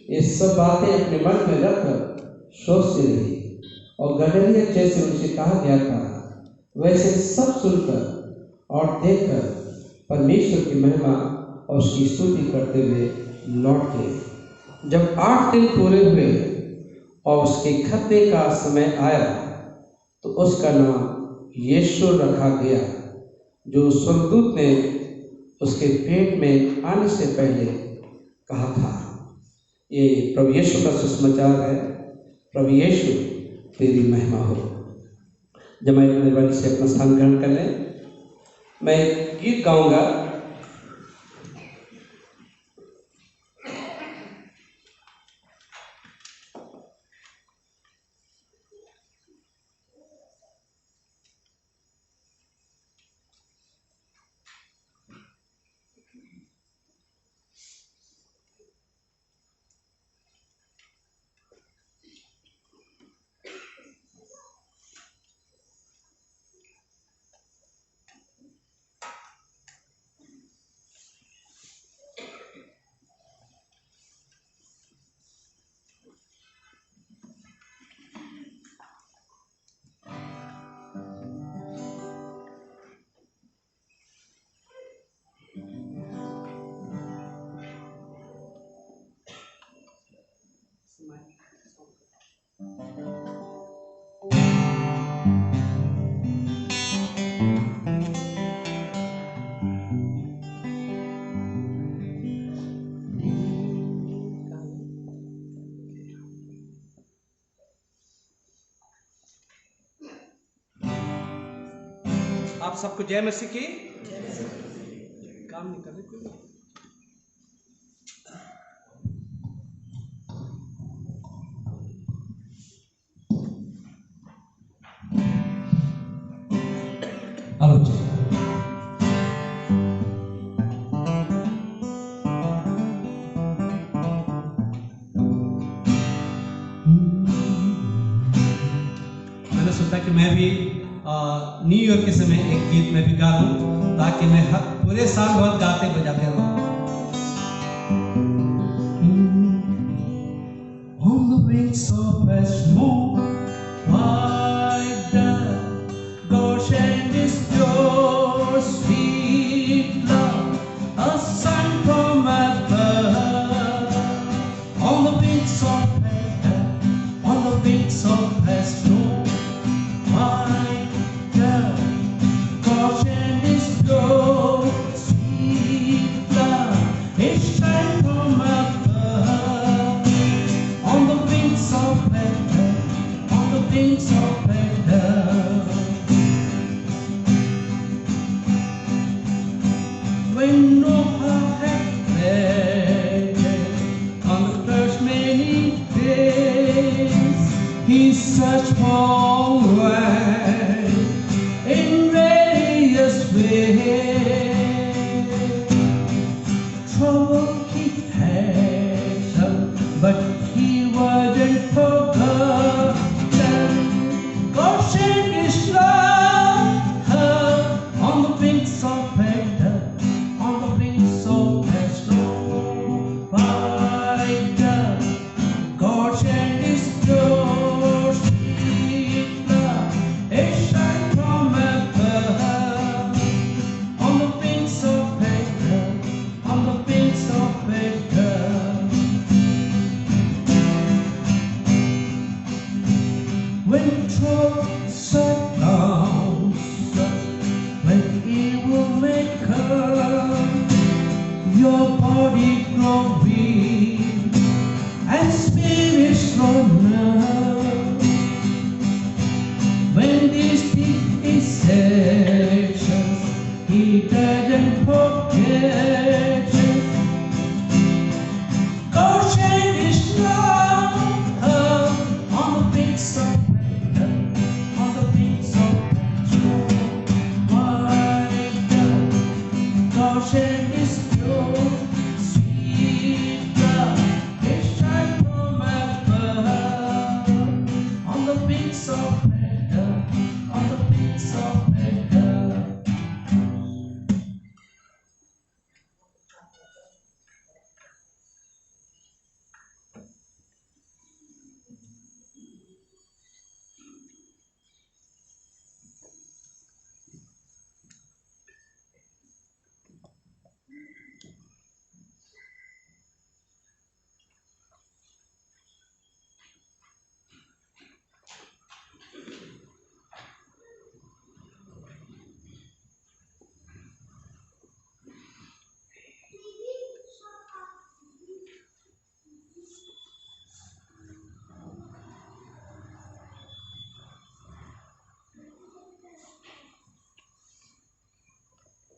ये सब बातें अपने मन में रखकर सोचती रही। और गदरिया जैसे उनसे कहा गया था वैसे सब सुनकर और देखकर परमेश्वर की महिमा और उसकी स्तुति करते हुए लौट गए। जब 8 दिन पूरे हुए और उसके खतने का समय आया तो उसका नाम यीशु रखा गया, जो स्वर्गदूत ने उसके पेट में आने से पहले कहा था। ये प्रभु यीशु का सुसमाचार है। प्रभु यीशु तेरी महिमा हो। जमात मेहरबानी से अपना स्थान ग्रहण कर लें। मैं गीत गाऊंगा। आप सबको जय मसीह की। काम नहीं कर रहे कोई। मैंने सोचा कि मैं भी न्यू ईयर के समय एक गीत में भी गा लूं ताकि मैं पूरे साल भर गाते बजाते रहूं। On the wings of a snow white dove, Goshen is your sweet love, a son from above. On the wings of a dove, on the wings of a snow white dove, Goshen is your sweet love, a son from above. On the wings of a dove, on the wings of a dove. When Noah had fled on the first many days, he searched for life in various ways. Trouble he had some, but he wasn't forgotten. Goshen is love on the wings of a dove, on the wings of a snow white dove. body growing and spirit strong now. When these big sections, he doesn't forget you. Goshen is now on the big surrender, on the big surrender. My God, Goshen is pure, sweet love, it's right from above. On the big surrender, on the big surrender.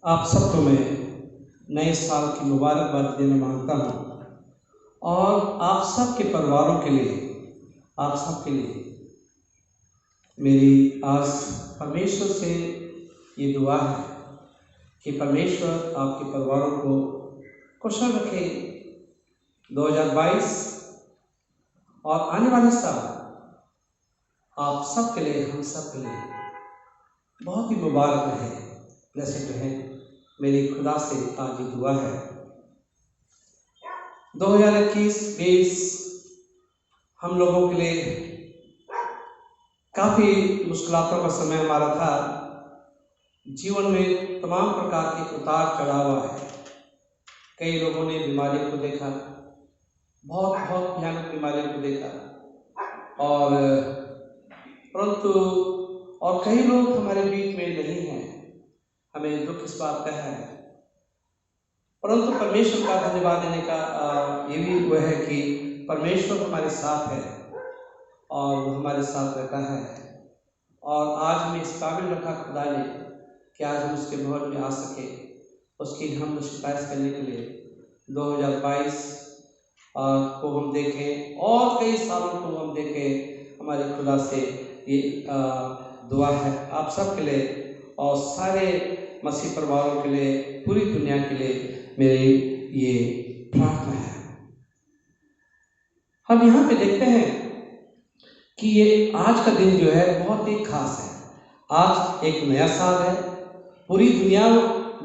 आप सबको मैं नए साल की मुबारकबाद देना मांगता हूँ और आप सबके परिवारों के लिए, आप सबके लिए मेरी आज परमेश्वर से ये दुआ है कि परमेश्वर आपके परिवारों को कुशल रखे। 2022 और आने वाले साल आप सबके लिए, हम सब के लिए बहुत ही मुबारक रहे, ब्लेस्ड रहे। मेरी खुदा से आज ये दुआ है। 2021-20 हम लोगों के लिए काफ़ी मुश्किलों का समय हमारा था। जीवन में तमाम प्रकार के उतार चढ़ाव है। कई लोगों ने बीमारियों को देखा, बहुत बहुत भयानक बीमारियों को देखा, और परंतु और कई लोग हमारे बीच में नहीं हैं। हमें दुख इस बात का है, परंतु परमेश्वर का धन्यवाद देने का ये भी वो है कि परमेश्वर हमारे साथ है और वो हमारे साथ रहता है। और आज हमें इस काबिल रखा खुदा ने कि आज हम उसके भवन में आ सके, उसकी हम शिकायत करने के लिए 2022 को हम देखें और कई सालों को हम देखें। हमारे खुदा से ये दुआ है आप सब के लिए और सारे मसीह परिवारों के लिए, पूरी दुनिया के लिए मेरी ये प्रार्थना है। हम यहाँ पे देखते हैं कि ये आज का दिन जो है बहुत ही खास है। आज एक नया साल है, पूरी दुनिया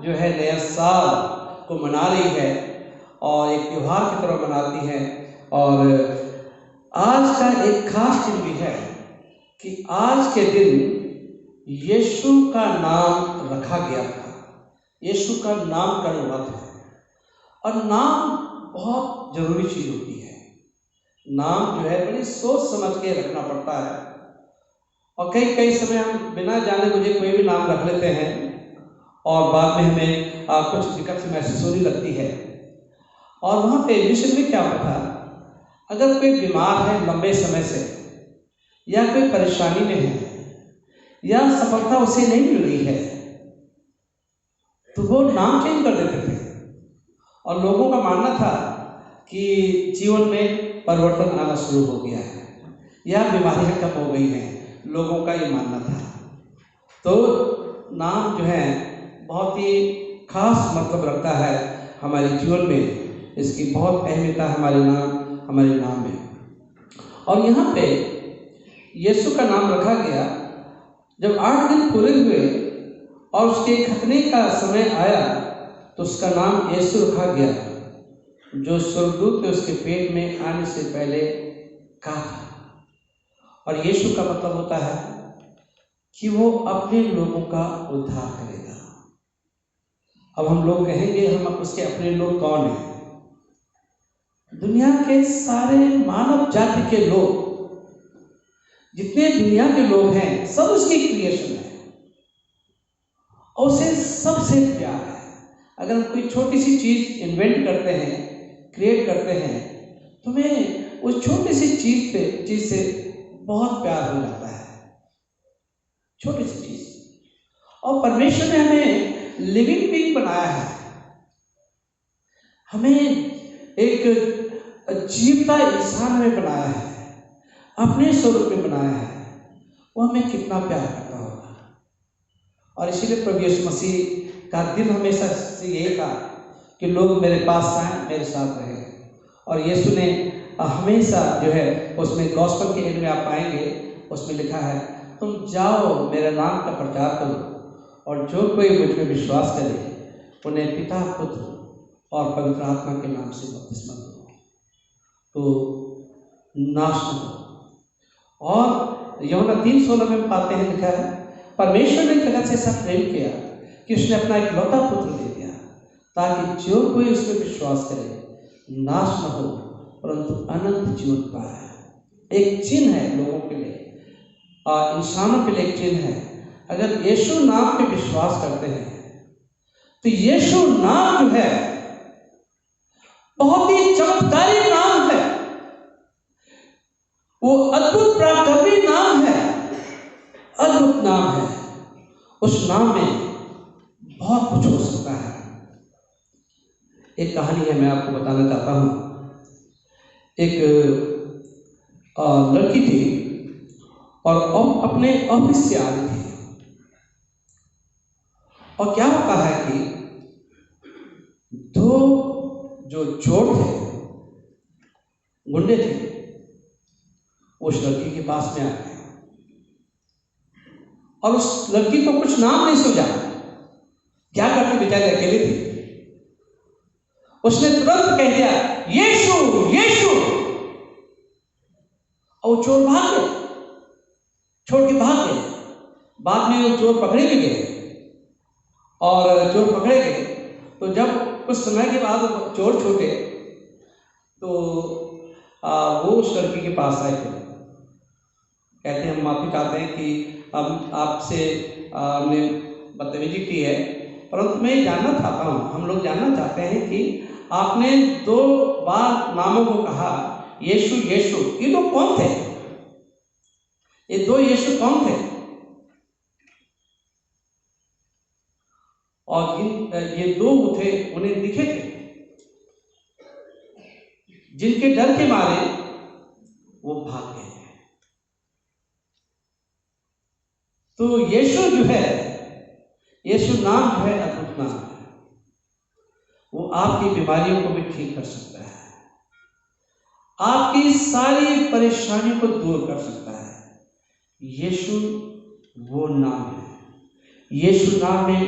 जो है नया साल को मना रही है और एक त्योहार की तरह मनाती है। और आज का एक खास दिन भी है कि आज के दिन यीशु का नाम रखा गया था। यीशु का नामकरण हुआ था और नाम बहुत जरूरी चीज होती है। नाम जो है बड़ी सोच समझ के रखना पड़ता है और कई समय हम बिना जाने मुझे कोई भी नाम रख लेते हैं और बाद में हमें कुछ दिक्कत महसूस होने लगती है। और वहाँ पे विषय में क्या पता, अगर कोई बीमार है लंबे समय से या कोई परेशानी में है या सफलता उसे नहीं मिल रही है तो वो नाम चेंज कर देते थे और लोगों का मानना था कि जीवन में परिवर्तन आना शुरू हो गया है या बीमारियां कम हो गई हैं, लोगों का ये मानना था। तो नाम जो है बहुत ही खास मतलब रखता है हमारे जीवन में, इसकी बहुत अहमियत है हमारे नाम में। और यहाँ पे यीशु का नाम रखा गया। जब 8 दिन पूरे हुए और उसके खतने का समय आया तो उसका नाम यीशु रखा गया, जो स्वर्गदूत ने उसके पेट में आने से पहले कहा था। और यीशु का मतलब होता है कि वो अपने लोगों का उद्धार करेगा। अब हम लोग कहेंगे हम उसके अपने लोग कौन हैं? दुनिया के सारे मानव जाति के लोग, जितने दुनिया के लोग हैं सब उसकी क्रिएशन है और उसे सबसे प्यार है। अगर हम कोई छोटी सी चीज इन्वेंट करते हैं क्रिएट करते हैं, तुम्हें उस छोटी सी चीज से बहुत प्यार हो जाता है, छोटी सी चीज। और परमेश्वर ने हमें लिविंग बीइंग बनाया है, हमें एक जीवता इंसान में बनाया है, अपने स्वरूप में बनाया है। वो हमें कितना प्यार करता होगा। और इसीलिए प्रभु यीशु मसीह का दिल हमेशा से यही था कि लोग मेरे पास आए, मेरे साथ रहें। और यीशु ने हमेशा जो है उसमें गॉस्पेल के एंड में आप पाएंगे, उसमें लिखा है, तुम जाओ मेरे नाम का प्रचार करो और जो कोई मुझ में विश्वास करे उन्हें पिता, पुत्र और पवित्र आत्मा के नाम से बपतिस्मा दो, तो नाश न हो। और यूहन्ना 3:16 में पाते हैं, लिखा है, परमेश्वर ने जगत से ऐसा प्रेम किया कि उसने अपना इकलौता पुत्र दे दिया ताकि जो कोई उसमें विश्वास करे नाश न हो परंतु अनंत जीवन पाए। एक चिन्ह है लोगों के लिए और इंसानों के लिए एक चिन्ह है। अगर यीशु नाम पे विश्वास करते हैं तो यीशु नाम जो है बहुत ही चमत्कारी नाम है, वो अद्भुत प्राकर्मी नाम है, अद्भुत नाम है। उस नाम में बहुत कुछ हो सकता है। एक कहानी है, मैं आपको बताना चाहता हूं। एक लड़की थी और अपने ऑफिस से आ रही थी, और क्या होता है कि दो जो चोर थे, गुंडे थे, उस लड़की के पास में आ गए और उस लड़की को कुछ नाम नहीं सूझा, क्या करती, बेचारी अकेली थी। उसने तुरंत कह दिया यीशु यीशु, और वो चोर भाग गए, छोड़ के भाग गए। बाद में वो चोर पकड़े भी गए, और चोर पकड़े गए तो जब कुछ समय के बाद चोर छूटे तो वो उस लड़की के पास आए थे, कहते हैं हम माफी चाहते हैं कि हम आपसे हमने बदतमीजी की है, परंतु मैं ये जानना चाहता हूँ, हम लोग जानना चाहते हैं कि आपने 2 बार नामों को कहा यीशु यीशु, ये लोग कौन थे? ये 2 यीशु कौन थे? और ये 2 थे, उन्हें दिखे थे, जिनके डर के मारे वो भाग गए। तो यीशु जो है, यीशु नाम जो है अद्भुत नाम है, वो आपकी बीमारियों को भी ठीक कर सकता है, आपकी सारी परेशानियों को दूर कर सकता है। यीशु वो नाम है, यीशु नाम में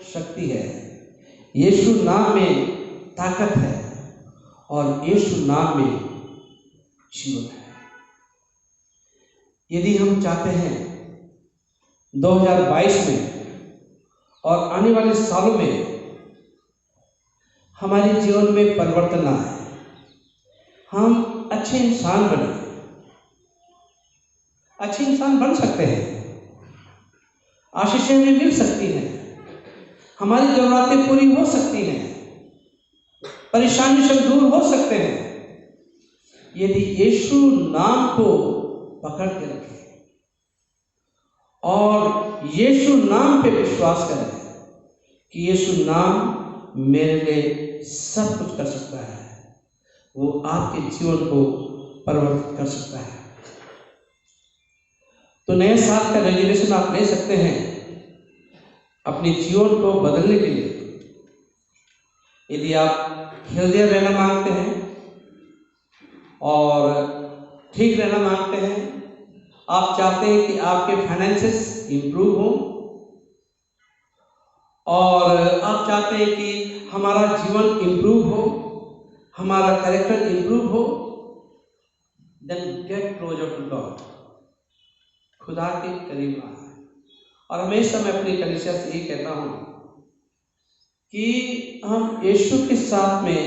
शक्ति है, यीशु नाम में ताकत है, और यीशु नाम में जीवन है। यदि हम चाहते हैं 2022 में और आने वाले सालों में हमारे जीवन में परिवर्तन आए, हम अच्छे इंसान बने, अच्छे इंसान बन सकते हैं, आशीषें हमें मिल सकती हैं, हमारी जरूरतें पूरी हो सकती हैं, परेशानी से दूर हो सकते हैं, यदि यीशु नाम को पकड़ के रखें और यीशु नाम पे विश्वास करें कि यीशु नाम मेरे लिए सब कुछ कर सकता है, वो आपके जीवन को परिवर्तित कर सकता है। तो नए साल का रेजोल्यूशन आप ले सकते हैं अपने जीवन को बदलने के लिए। यदि आप हेल्दियर रहना मांगते हैं और ठीक रहना मांगते हैं, आप चाहते हैं कि आपके फाइनेंसेस इंप्रूव हो, और आप चाहते हैं कि हमारा जीवन इंप्रूव हो, हमारा कैरेक्टर इंप्रूव हो, then get closer to God, खुदा के करीब आना। और हमेशा मैं अपनी कलीसिया से यही कहता हूँ कि हम यीशु के साथ में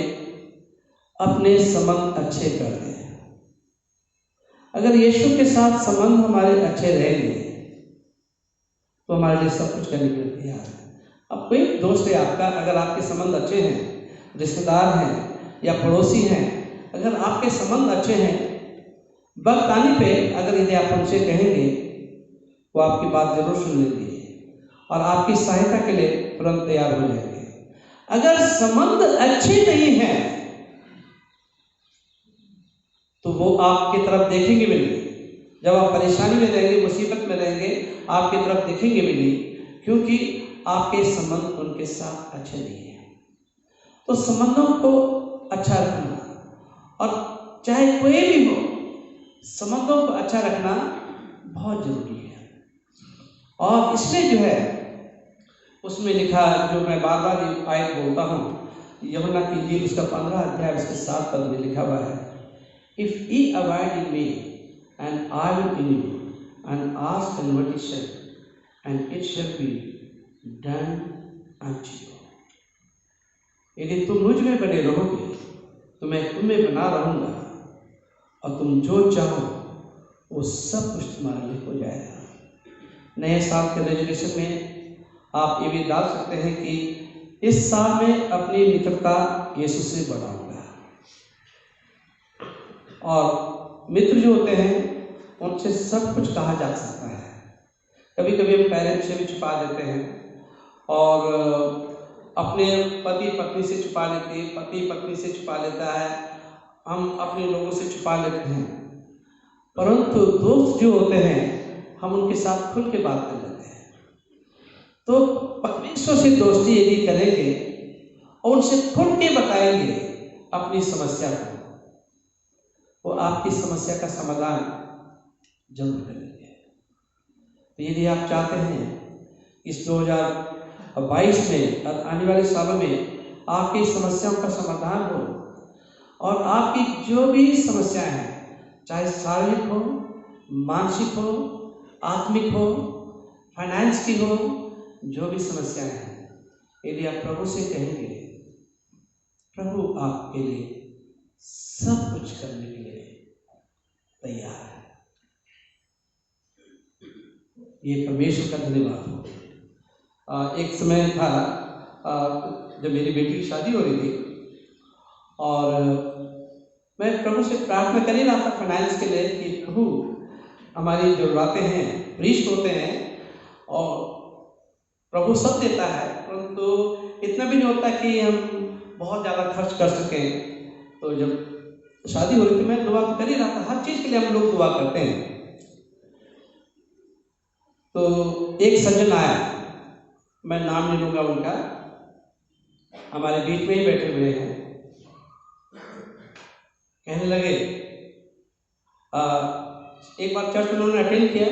अपने संबंध अच्छे कर दें। अगर यीशु के साथ संबंध हमारे अच्छे रहेंगे तो हमारे लिए सब कुछ करने के लिए तैयार है। अब कोई दोस्त है आपका, अगर आपके संबंध अच्छे हैं, रिश्तेदार हैं, या पड़ोसी हैं, अगर आपके संबंध अच्छे हैं, वक्त आने पे अगर यदि आप उनसे कहेंगे वो आपकी बात जरूर सुन लेंगे और आपकी सहायता के लिए तुरंत तैयार हो जाएंगे। अगर संबंध अच्छे नहीं हैं तो वो आपकी तरफ देखेंगे भी नहीं। जब आप परेशानी में रहेंगे, मुसीबत में रहेंगे, आपकी तरफ देखेंगे भी नहीं, क्योंकि आपके संबंध उनके साथ अच्छे नहीं हैं। तो संबंधों को अच्छा रखना, और चाहे कोई भी हो, संबंधों को अच्छा रखना बहुत जरूरी है। और इसमें जो है उसमें लिखा, जो मैं बार बार आयत बोलता हूँ, यूहन्ना की इंजील उसका 15 अध्याय उसके 7 पद में लिखा हुआ है, if ye abide in me and I will in you, and ask and what ye shall, and it shall be done unto you। यदि तुम मुझ में बने रहोगे तो मैं तुम में बना रहूंगा, और तुम जो चाहो वो सब कुछ तुम्हारे लिए हो जाएगा। नए साल के रेजोल्यूशन में आप ये भी डाल सकते हैं कि इस साल में अपनी मित्रता यीशु से बढ़ाऊंगा। और मित्र जो होते हैं उनसे सब कुछ कहा जा सकता है। कभी कभी हम पेरेंट्स से भी छुपा देते हैं, और अपने पति पत्नी से छुपा लेते हैं, पति पत्नी से छुपा लेता है, हम अपने लोगों से छुपा लेते हैं। परंतु दोस्त जो होते हैं हम उनके साथ खुल के बात कर लेते हैं। तो परमेश्वर से दोस्ती यदि करेंगे और उनसे खुल के बताएंगे अपनी समस्या को, वो आपकी समस्या का समाधान जरूर करेंगे। तो यदि आप चाहते हैं इस 2022 में और आने वाले सालों में आपकी समस्याओं का समाधान हो, और आपकी जो भी समस्याएं हैं, चाहे शारीरिक हो, मानसिक हो, आत्मिक हो, फाइनेंस की हो, जो भी समस्याएं हैं, यदि आप प्रभु से कहेंगे, प्रभु आपके लिए सब कुछ करने के लिए तैयार है। ये परमेश्वर का धन्यवाद हो। एक समय था जब मेरी बेटी की शादी हो रही थी, और मैं प्रभु से प्रार्थना कर ही रहा था फाइनेंस के लिए कि प्रभु हमारी जरूरतें हैं, प्रीस्ट होते हैं और प्रभु सब देता है, परंतु इतना भी नहीं होता कि हम बहुत ज़्यादा खर्च कर सकें। तो जब शादी हो रही थी मैं दुआ कर ही रहा था, हर चीज़ के लिए हम लोग दुआ करते हैं। तो एक सज्जन आया, मैं नाम नहीं लूँगा उनका, हमारे बीच में ही बैठे हुए हैं, कहने लगे एक बार चर्च उन्होंने अटेंड किया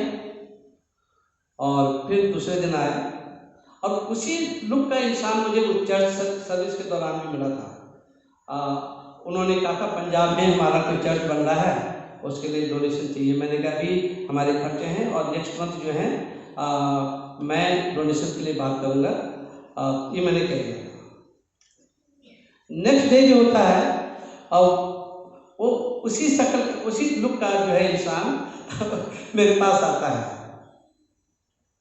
और फिर दूसरे दिन आया, और उसी लुक का इंसान मुझे उस चर्च सर्विस के दौरान भी मिला था। उन्होंने कहा था पंजाब में हमारा कोई चर्च बन रहा है, उसके लिए डोनेशन चाहिए। मैंने कहा अभी हमारे खर्चे हैं और नेक्स्ट मंथ जो है मैं डोनेशन के लिए बात करूँगा, ये मैंने कह दिया। नेक्स्ट डे जो होता है और वो उसी शक्ल उसी लुक का जो है इंसान मेरे पास आता है,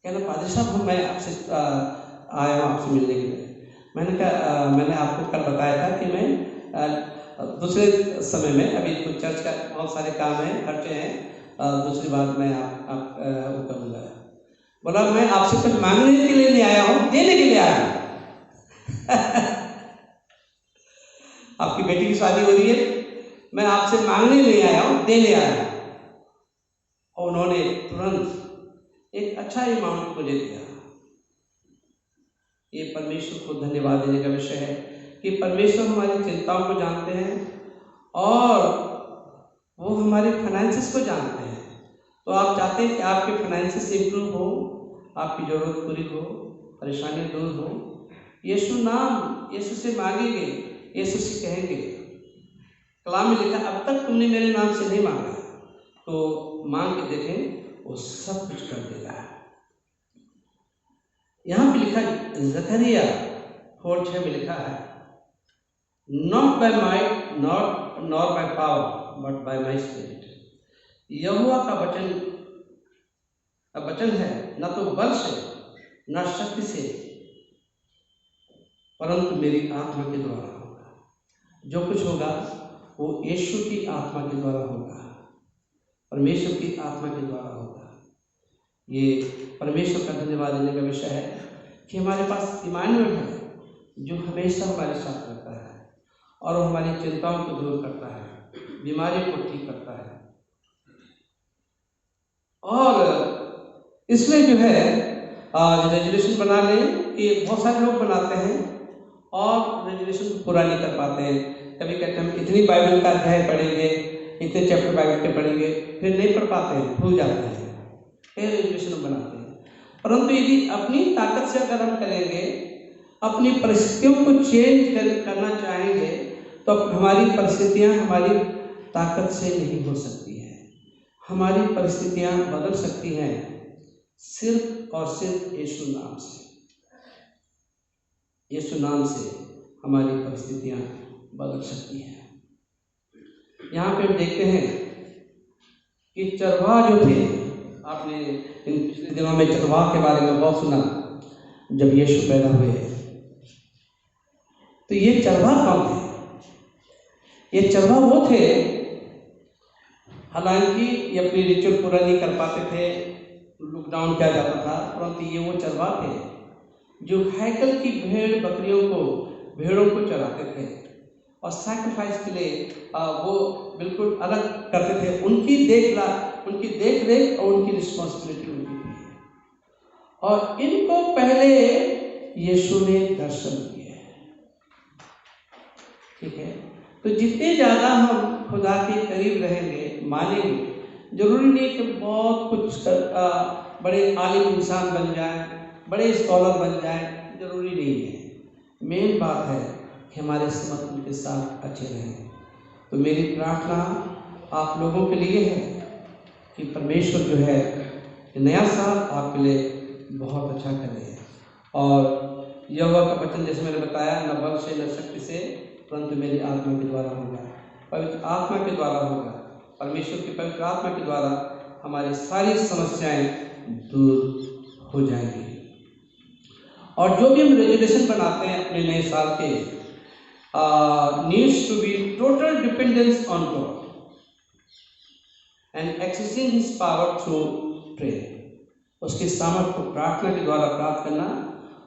कहना पादरी साहब मैं आपसे आया हूँ आपसे मिलने के लिए। मैंने कहा मैंने आपको कल बताया था कि मैं दूसरे समय में अभी तो चर्च का बहुत सारे काम हैं, खर्चे हैं, दूसरी बात मैं आप वो करूँगा। बोला मैं आपसे कुछ मांगने के लिए नहीं आया हूँ, देने के लिए आया हूँ। आपकी बेटी की शादी हो रही है, मैं आपसे मांगने नहीं आया हूँ, देने आया हूँ। और उन्होंने तुरंत एक अच्छा अमाउंट मुझे दिया। ये परमेश्वर को धन्यवाद देने का विषय है कि परमेश्वर हमारी चिंताओं को जानते हैं और वो हमारे फाइनेंसेस को जानते हैं। तो आप चाहते हैं कि आपके फाइनेंसेस इंप्रूव हो, आपकी ज़रूरत पूरी हो, परेशानी दूर हो, यीशु नाम यीशु से मांगेंगे, यीशु से कहेंगे। कलाम में लिखा अब तक तुमने मेरे नाम से नहीं मांगा, तो मांग के देखें वो सब कुछ कर देगा। यहाँ पे लिखा ज़करिया 4:6 में लिखा है not by might not by power but by my spirit. यहोवा का वचन है, न तो बल से न शक्ति से परंतु मेरी आत्मा के द्वारा होगा। जो कुछ होगा वो यीशु की आत्मा के द्वारा होगा, परमेश्वर की आत्मा के द्वारा होगा। ये परमेश्वर का धन्यवाद देने का विषय है कि हमारे पास इमानुएल है जो हमेशा हमारे साथ रहता है और वो हमारी चिंताओं को दूर करता है, बीमारियों को ठीक करता है। और इसमें जो है रेजोल्यूशन बना लें कि बहुत सारे लोग बनाते हैं और रेजोल्यूशन को पूरा नहीं कर पाते हैं। कभी कहते हैं हम इतनी बाइबल का अध्याय पढ़ेंगे, इतने चैप्टर बाइबल के पढ़ेंगे, फिर नहीं पढ़ पाते हैं, भूल जाते हैं, फिर रेजोल्यूशन बनाते हैं। परंतु यदि अपनी ताकत से अगर हम करेंगे, अपनी परिस्थितियों को चेंज करना चाहेंगे, तो हमारी परिस्थितियां हमारी ताकत से नहीं हो सकती हैं। हमारी परिस्थितियां बदल सकती हैं सिर्फ और सिर्फ यीशु नाम से। यीशु नाम से हमारी परिस्थितियां बदल सकती हैं। यहाँ पे हम देखते हैं कि चरवाह जो थे, आपने इन दिनों में चरवाह के बारे में बहुत सुना जब यीशु पैदा हुए। तो ये चरवाह कौन थे? ये चरवाह वो थे, हालांकि ये अपनी रिचुअल पूरा नहीं कर पाते थे, लुक डाउन किया जाता था, परंतु ये वो चरवाह थे जो हैकल की भेड़ों को चराते थे और सैक्रिफाइस के लिए वो बिल्कुल अलग करते थे। उनकी देख रेख और उनकी रिस्पॉन्सिबिलिटी उनकी थी। और इनको पहले यीशु ने दर्शन किए। ठीक है, तो जितने ज़्यादा हम खुदा के करीब रहेंगे, मानेंगे, जरूरी नहीं कि बहुत कुछ बड़े आलिम इंसान बन जाए, बड़े स्कॉलर बन जाए, जरूरी नहीं है। मेन बात है कि हमारे संबंध उनके साथ अच्छे रहें। तो मेरी प्रार्थना आप लोगों के लिए है कि परमेश्वर जो है नया साल आपके लिए बहुत अच्छा करे। और यहोवा का वचन जैसे मैंने बताया, न बल से न शक्ति से, परंतु मेरी आत्मा के द्वारा होगा, पवित्र आत्मा के द्वारा होगा। परमेश्वर की पवित्र आत्मा के द्वारा हमारी सारी समस्याएं दूर हो जाएंगी। और जो भी हम रेजोल्यूशन बनाते हैं अपने नए साल के, needs to be total dependence on God and accessing his power through prayer. उसकी सामर्थ्य को प्रार्थना के द्वारा प्राप्त करना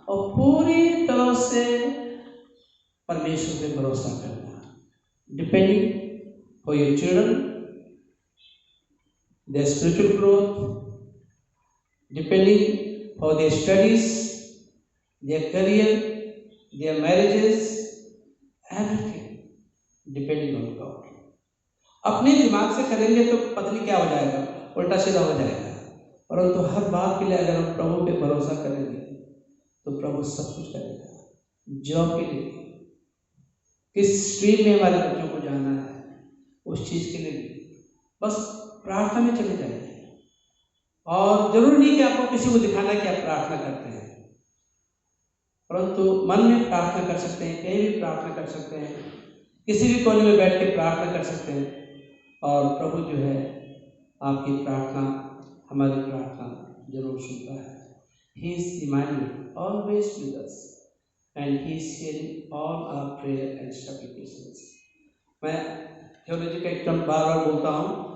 और पूरी तरह से परमेश्वर पे भरोसा करना। Depending for your children, their spiritual growth, depending for their studies, their career, their marriages, everything depending on God. अपने दिमाग से करेंगे तो पता नहीं क्या हो जाएगा, उल्टा सीधा हो जाएगा। परंतु हर बात के लिए अगर हम प्रभु पे भरोसा करेंगे तो प्रभु सब कुछ करेगा। जॉब के लिए, किस स्ट्रीम में हमारे बच्चों को जाना है, उस चीज़ के लिए बस प्रार्थना में चले जाइए। और जरूरी नहीं कि आपको किसी को दिखाना है कि आप प्रार्थना करते हैं, परंतु मन में प्रार्थना कर सकते हैं, कहीं भी प्रार्थना कर सकते हैं, किसी भी कोने में बैठ के प्रार्थना कर सकते हैं। और प्रभु जो है आपकी प्रार्थना, हमारी प्रार्थना जरूर सुनता है। He is Emmanuel, always with us, and He is hearing all our prayer and supplications. मैं थियोलॉजी का एक टर्म बार-बार बोलता हूँ,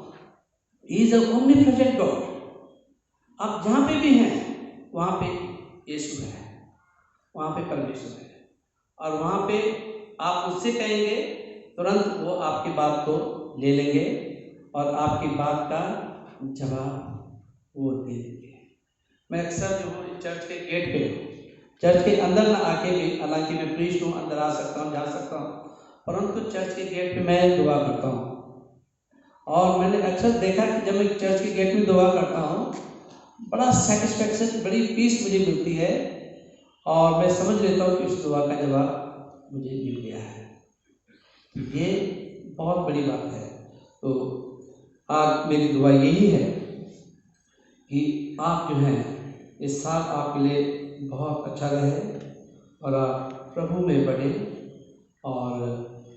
He is a omnipresent God. आप जहाँ पे भी हैं वहाँ पे यीशु है, वहाँ पे परमेश्वर है, और वहाँ पे आप उससे कहेंगे तुरंत वो आपकी बात को ले लेंगे और आपकी बात का जवाब वो दे देंगे। मैं अक्सर जो हूँ चर्च के गेट पे, चर्च के अंदर ना आके भी, हालांकि मैं प्रीस्ट हूँ, अंदर आ सकता हूँ, जा सकता हूँ, परंतु चर्च के गेट पे मैं दुआ करता हूँ। और मैंने अक्सर देखा कि जब मैं चर्च के गेट में दुआ करता हूँ, बड़ा सेटिस्फेक्शन, बड़ी पीस मुझे मिलती है और मैं समझ लेता हूँ कि उस दुआ का जवाब मुझे मिल गया है। ये बहुत बड़ी बात है। तो आज मेरी दुआ यही है कि आप जो हैं इस साल आपके लिए बहुत अच्छा रहे और आप प्रभु में बढ़ें और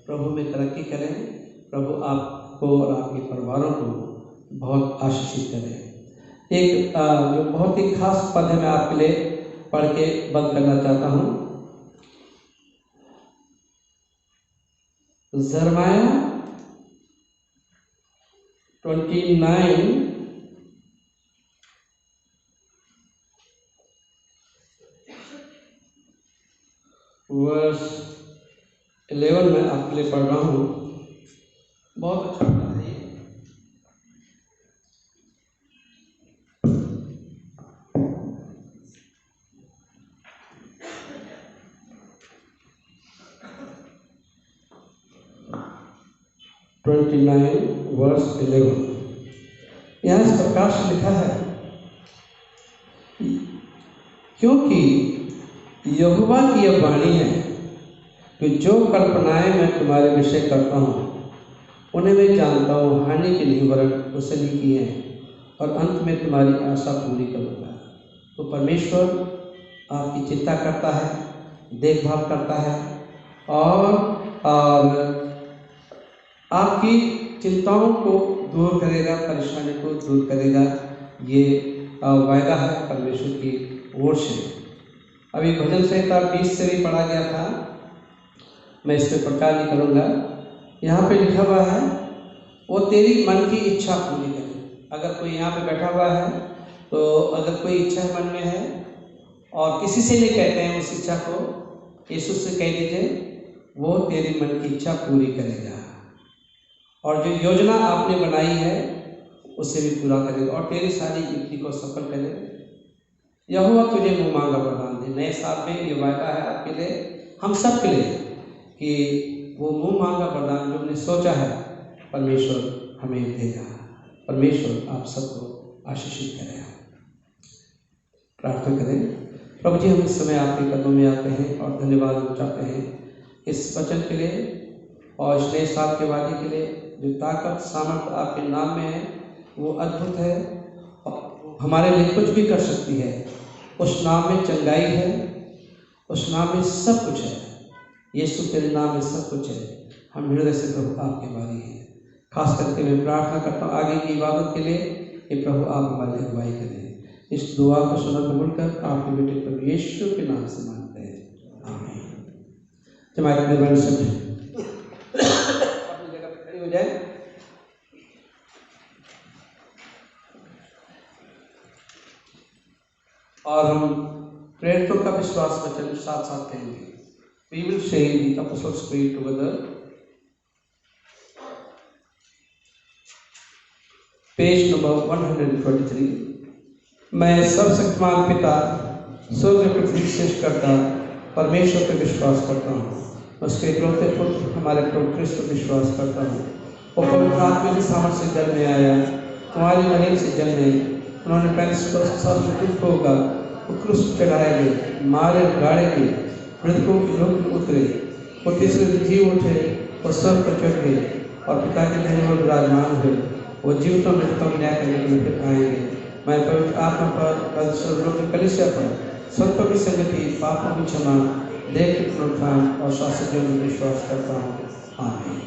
प्रभु में तरक्की करें। प्रभु आपको और आपके परिवारों को बहुत आशीषित करें। एक जो बहुत ही खास पद है मैं आपके लिए पढ़ के बंद करना चाहता हूँ। जरमाया 29 वर्स 11 में आपके लिए पढ़ रहा हूँ। बहुत अच्छा पढ़ा है ये। वर्स 11 यहाँ इस प्रकार से लिखा है, क्योंकि यहोवा की यह वाणी है कि जो कल्पनाएं मैं तुम्हारे विषय करता हूँ उन्हें मैं जानता हूँ, हानि के नहीं वरन कुशल ही की है, और अंत में तुम्हारी आशा पूरी करूँगा। तो परमेश्वर आपकी चिंता करता है, देखभाल करता है, और आपकी चिंताओं को दूर करेगा, परेशानी को दूर करेगा। ये वायदा है परमेश्वर की ओर से। अभी भजन संहिता 20 से भी पढ़ा गया था, मैं इस पर प्रकार नहीं करूँगा। यहाँ पे लिखा हुआ है, वो तेरी मन की इच्छा पूरी करे। अगर कोई यहाँ पे बैठा हुआ है तो अगर कोई इच्छा मन में है और किसी से नहीं कहते हैं उस इच्छा को, यीशु से कह दीजिए, वो तेरी मन की इच्छा पूरी करेगा, और जो योजना आपने बनाई है उसे भी पूरा करेगा, और तेरी सारी युक्ति को सफल करेगा। यहोवा तुझे मुँह मांगा वरदान दे। नए साल में ये वायदा है आपके लिए, हम सब के लिए, कि वो मुँह मांगा वरदान जो हमने सोचा है परमेश्वर हमें देगा। परमेश्वर आप सबको आशीषित करें। प्रार्थना करें। प्रभु जी, हम इस समय आपके कदमों में आते हैं और धन्यवाद चाहते हैं इस वचन के लिए और इस नए साल के वादे के लिए। जो ताकत सामर्थ आपके नाम में है वो अद्भुत है और हमारे लिए कुछ भी कर सकती है। उस नाम में चंगाई है, उस नाम में सब कुछ है। यीशु तेरे नाम में सब कुछ है। हम हृदय से प्रभु आपके बारी हैं। खास करके मैं प्रार्थना करता हूँ आगे की इबादत के लिए कि प्रभु आप हमारी अगुवाई करें। इस दुआ को सुनकर बोलकर आपके बेटे प्रभु यीशु के नाम से मांगते हैं, आमीन। जमात में बन सब अपनी जगह पर खड़ी हो जाए। और हम प्रेरितों का विश्वास वचन साथ साथ कहेंगे। We will say the Apostles' Creed together. Page number 123। मैं सर्वशक्तिमान पिता स्वर्ग पृथ्वी सृष्टि करता परमेश्वर पर विश्वास करता हूँ। उसके इकलौते पुत्र हमारे प्रभु क्रिस्त पर विश्वास करता हूँ। वो पवित्र आत्मा की सामर्थ्य से जल में आया, तुम्हारी महीन से जल में उन्होंने 35 साल से दुख होगा, वो क्रूस चढ़ाए गए, मारे गाड़े गए, मृतकों के लोक में उतरे, वो तीसरे दिन जी उठे, वो स्वर्ग पर चढ़ गए और पिता के दाहिने ओर विराजमान हुए। वो जीवितों मृतकों में न्याय करने के लिए फिर आएंगे। मैं पवित्र आत्मा पर, स्वर्गलोक की कलीसिया पर, संतों की संगति, पापों की क्षमा, देह के पुनरुत्थान और शाश्वत जीवन में विश्वास करता हूँ, आमीन।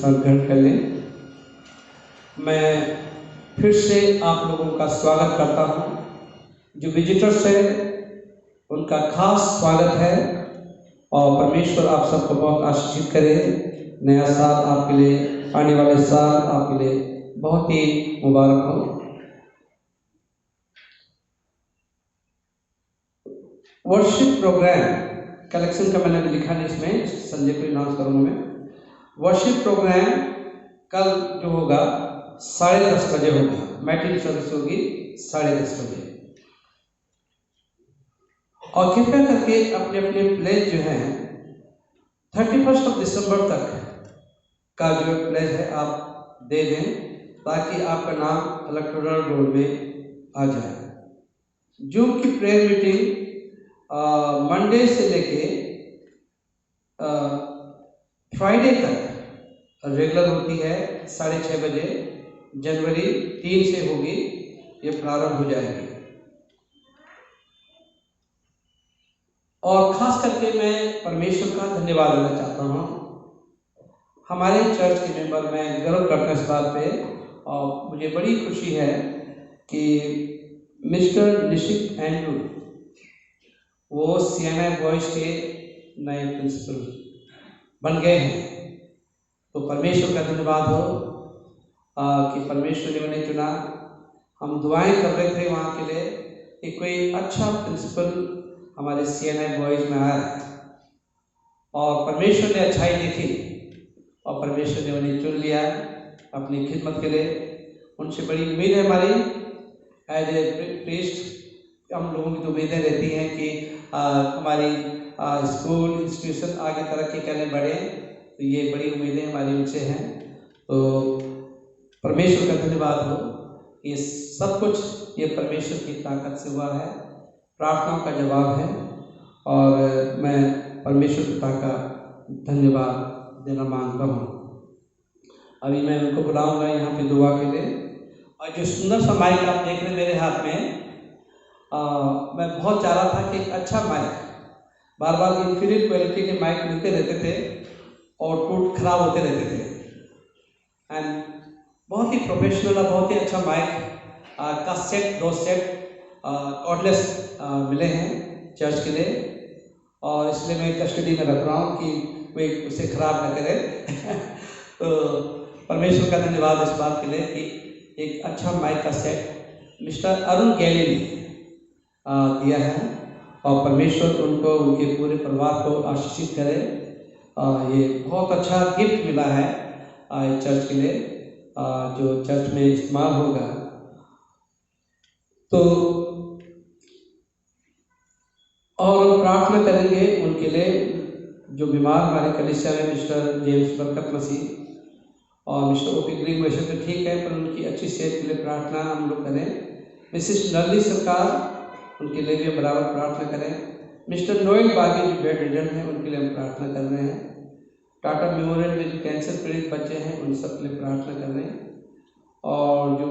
ग्रहण कर लें। मैं फिर से आप लोगों का स्वागत करता हूं। जो विजिटर्स हैं उनका खास स्वागत है और परमेश्वर आप सबको बहुत आशीषित करे। नया साल आपके लिए, आने वाले साल आपके लिए बहुत ही मुबारक हो। वर्शिप प्रोग्राम कलेक्शन का मैंने लिखा नहीं, इसमें संजय को अनाउंस करूँगा मैं। वर्शिप प्रोग्राम कल जो होगा 10:30 बजे होगा। मैट्रिक सर्विस होगी 10:30 बजे। और कृपया करके अपने अपने प्लेस जो हैं 31 दिसंबर तक का जो प्लेज है आप दे दें ताकि आपका नाम इलेक्टोरल रोल में आ जाए। जूम की प्रेयर मीटिंग मंडे से लेके फ्राइडे तक रेगुलर होती है 6:30 बजे। जनवरी 3 से होगी, ये प्रारंभ हो जाएगी। और खास करके मैं परमेश्वर का धन्यवाद देना चाहता हूँ। हमारे चर्च के मेंबर, मैं गर्व करता हूँ इस बात पे, और मुझे बड़ी खुशी है कि मिस्टर निशित एंड्रू वो CNI बॉयज के नए प्रिंसिपल बन गए हैं। तो परमेश्वर का धन्यवाद हो कि परमेश्वर ने उन्हें चुना। हम दुआएं कर रहे थे वहाँ के लिए कि कोई अच्छा प्रिंसिपल हमारे CNI बॉयज में आया, और परमेश्वर ने अच्छाई देखी और परमेश्वर ने उन्हें चुन लिया अपनी खिदमत के लिए। उनसे बड़ी उम्मीद है हमारी एज ए प्रीस्ट। हम लोगों की तो उम्मीदें रहती हैं कि हमारी स्कूल इंस्टीट्यूशन आगे तरक्की करने बढ़े, तो ये बड़ी उम्मीदें हमारी उनसे हैं। तो परमेश्वर का धन्यवाद हो, ये सब कुछ ये परमेश्वर की ताकत से हुआ है, प्रार्थनाओं का जवाब है, और मैं परमेश्वर पिता का धन्यवाद देना मांगता हूँ। अभी मैं उनको बुलाऊंगा यहाँ पे दुआ के लिए। और जो सुंदर सा माइक आप देख रहे हैं मेरे हाथ में, मैं बहुत चाह रहा था कि एक अच्छा माइक, बार बार इंफीरियर क्वालिटी के माइक मिलते रहते थे और टूट खराब होते रहते थे। एंड बहुत ही प्रोफेशनल और बहुत ही अच्छा माइक का सेट, 2 सेट कॉर्डलेस मिले हैं चर्च के लिए, और इसलिए मैं कस्टडी में रख रहा हूँ कि कोई उसे खराब न करे। तो परमेश्वर का धन्यवाद इस बात के लिए कि एक अच्छा माइक का सेट मिस्टर अरुण गैली ने दिया है, और परमेश्वर उनको, उनके पूरे परिवार को आशीषित करे। ये बहुत अच्छा गिफ्ट मिला है चर्च के लिए, जो चर्च में इस्तेमाल होगा। तो और हम प्रार्थना करेंगे उनके लिए जो बीमार हमारे कलीसिया में, मिस्टर जेम्स बरकत मसीह और मिस्टर ओपी ग्रीन। वैसे तो ठीक है, पर उनकी अच्छी सेहत के लिए प्रार्थना हम लोग करें। मिसिस नरली सरकार, उनके लिए भी बराबर प्रार्थना करें। मिस्टर नोएल बागी जो बेड रिडन हैं, उनके लिए हम प्रार्थना कर रहे हैं। टाटा मेमोरियल में जो कैंसर पीड़ित बच्चे हैं, उन सब के लिए प्रार्थना कर रहे हैं। और जो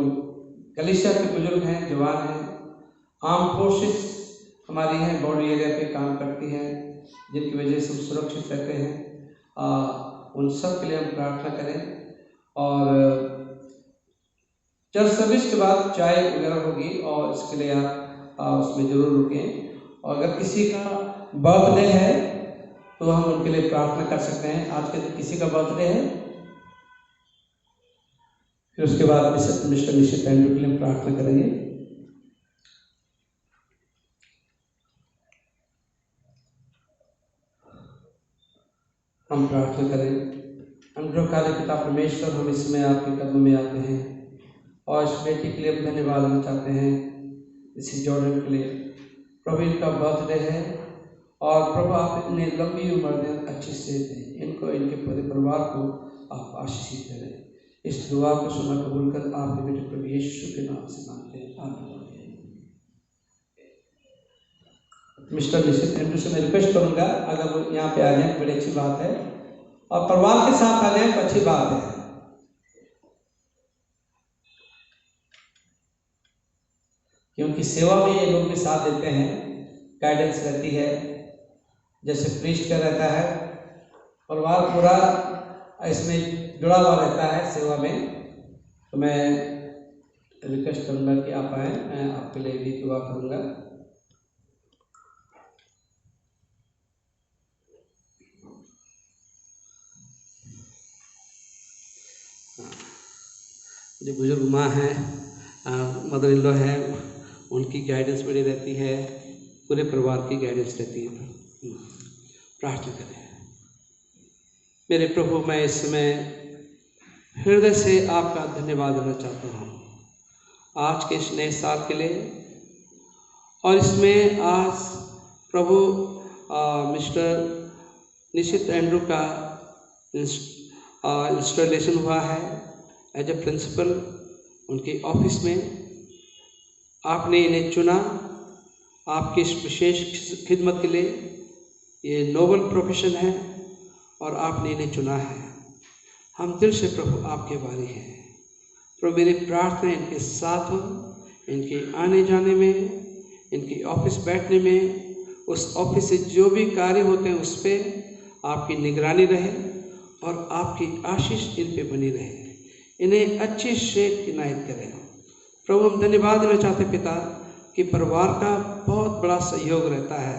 कलीसिया के बुजुर्ग हैं, जवान हैं, आर्म फोर्सेस हमारी हैं, बॉर्डर एरिया पे काम करती हैं, जिनकी वजह से हम सुरक्षित रहते हैं, उन सब के लिए हम प्रार्थना करें। और चर्च सर्विस के बाद चाय वगैरह होगी, और इसके लिए आप उसमें ज़रूर रुकें। और अगर किसी का बर्थडे है तो हम उनके लिए प्रार्थना कर सकते हैं। आज के किसी का बर्थडे है, फिर उसके बाद मिस्टर निशित एंड्रू के लिए प्रार्थना करेंगे। हम प्रार्थना करें। अनुग्रहकारी पिता परमेश्वर, हम इस समय आपके कदमों में आते हैं और इस बेटी के लिए हम धन्यवाद देना चाहते हैं, इसी जॉर्डन के लिए। प्रभु इनका बर्थडे है, और प्रभु आप इतनी लंबी उम्र दें, अच्छी सेहत दें इनको, इनके पूरे परिवार को आप आशीषित करें। इस दुआ को सुना कबूल कर आपके बेटे प्रभु यीशु के नाम से मांगते हैं, आमीन। मिस्टर निशित एंड्रू से मैं रिक्वेस्ट करूंगा, अगर वो यहाँ पे आ जाए बड़ी अच्छी बात है, और परिवार के साथ आ जाए तो अच्छी बात है। क्योंकि सेवा में ये लोग भी साथ देते हैं, गाइडेंस रहती है, जैसे प्रीस्ट का रहता है, परिवार पूरा इसमें जुड़ा हुआ रहता है सेवा में। तो मैं रिक्वेस्ट करूंगा कि आप आए, मैं आपके लिए भी दुआ करूंगा। जो बुजुर्ग माँ हैं, मदर इन लॉ है, उनकी गाइडेंस बड़ी रहती है, पूरे परिवार की गाइडेंस रहती है। प्रार्थना करें। मेरे प्रभु, मैं इस समय हृदय से आपका धन्यवाद देना चाहता हूँ आज के इस नए साल के लिए। और इसमें आज प्रभु मिस्टर निशित एंड्रू का इंस्टॉलेशन हुआ है एज ए प्रिंसिपल उनके ऑफिस में। आपने इन्हें चुना आपकी इस विशेष खिदमत के लिए। ये नोबल प्रोफेशन है और आपने इन्हें चुना है। हम दिल से प्रभु आपके वाली हैं। प्रभु मेरी प्रार्थना इनके साथ हो, इनके आने जाने में, इनके ऑफिस बैठने में, उस ऑफिस से जो भी कार्य होते हैं उस पर आपकी निगरानी रहे और आपकी आशीष इन पे बनी रहे। इन्हें अच्छी शेख इनायत करें। प्रभु हम धन्यवाद देना चाहते पिता कि परिवार का बहुत बड़ा सहयोग रहता है।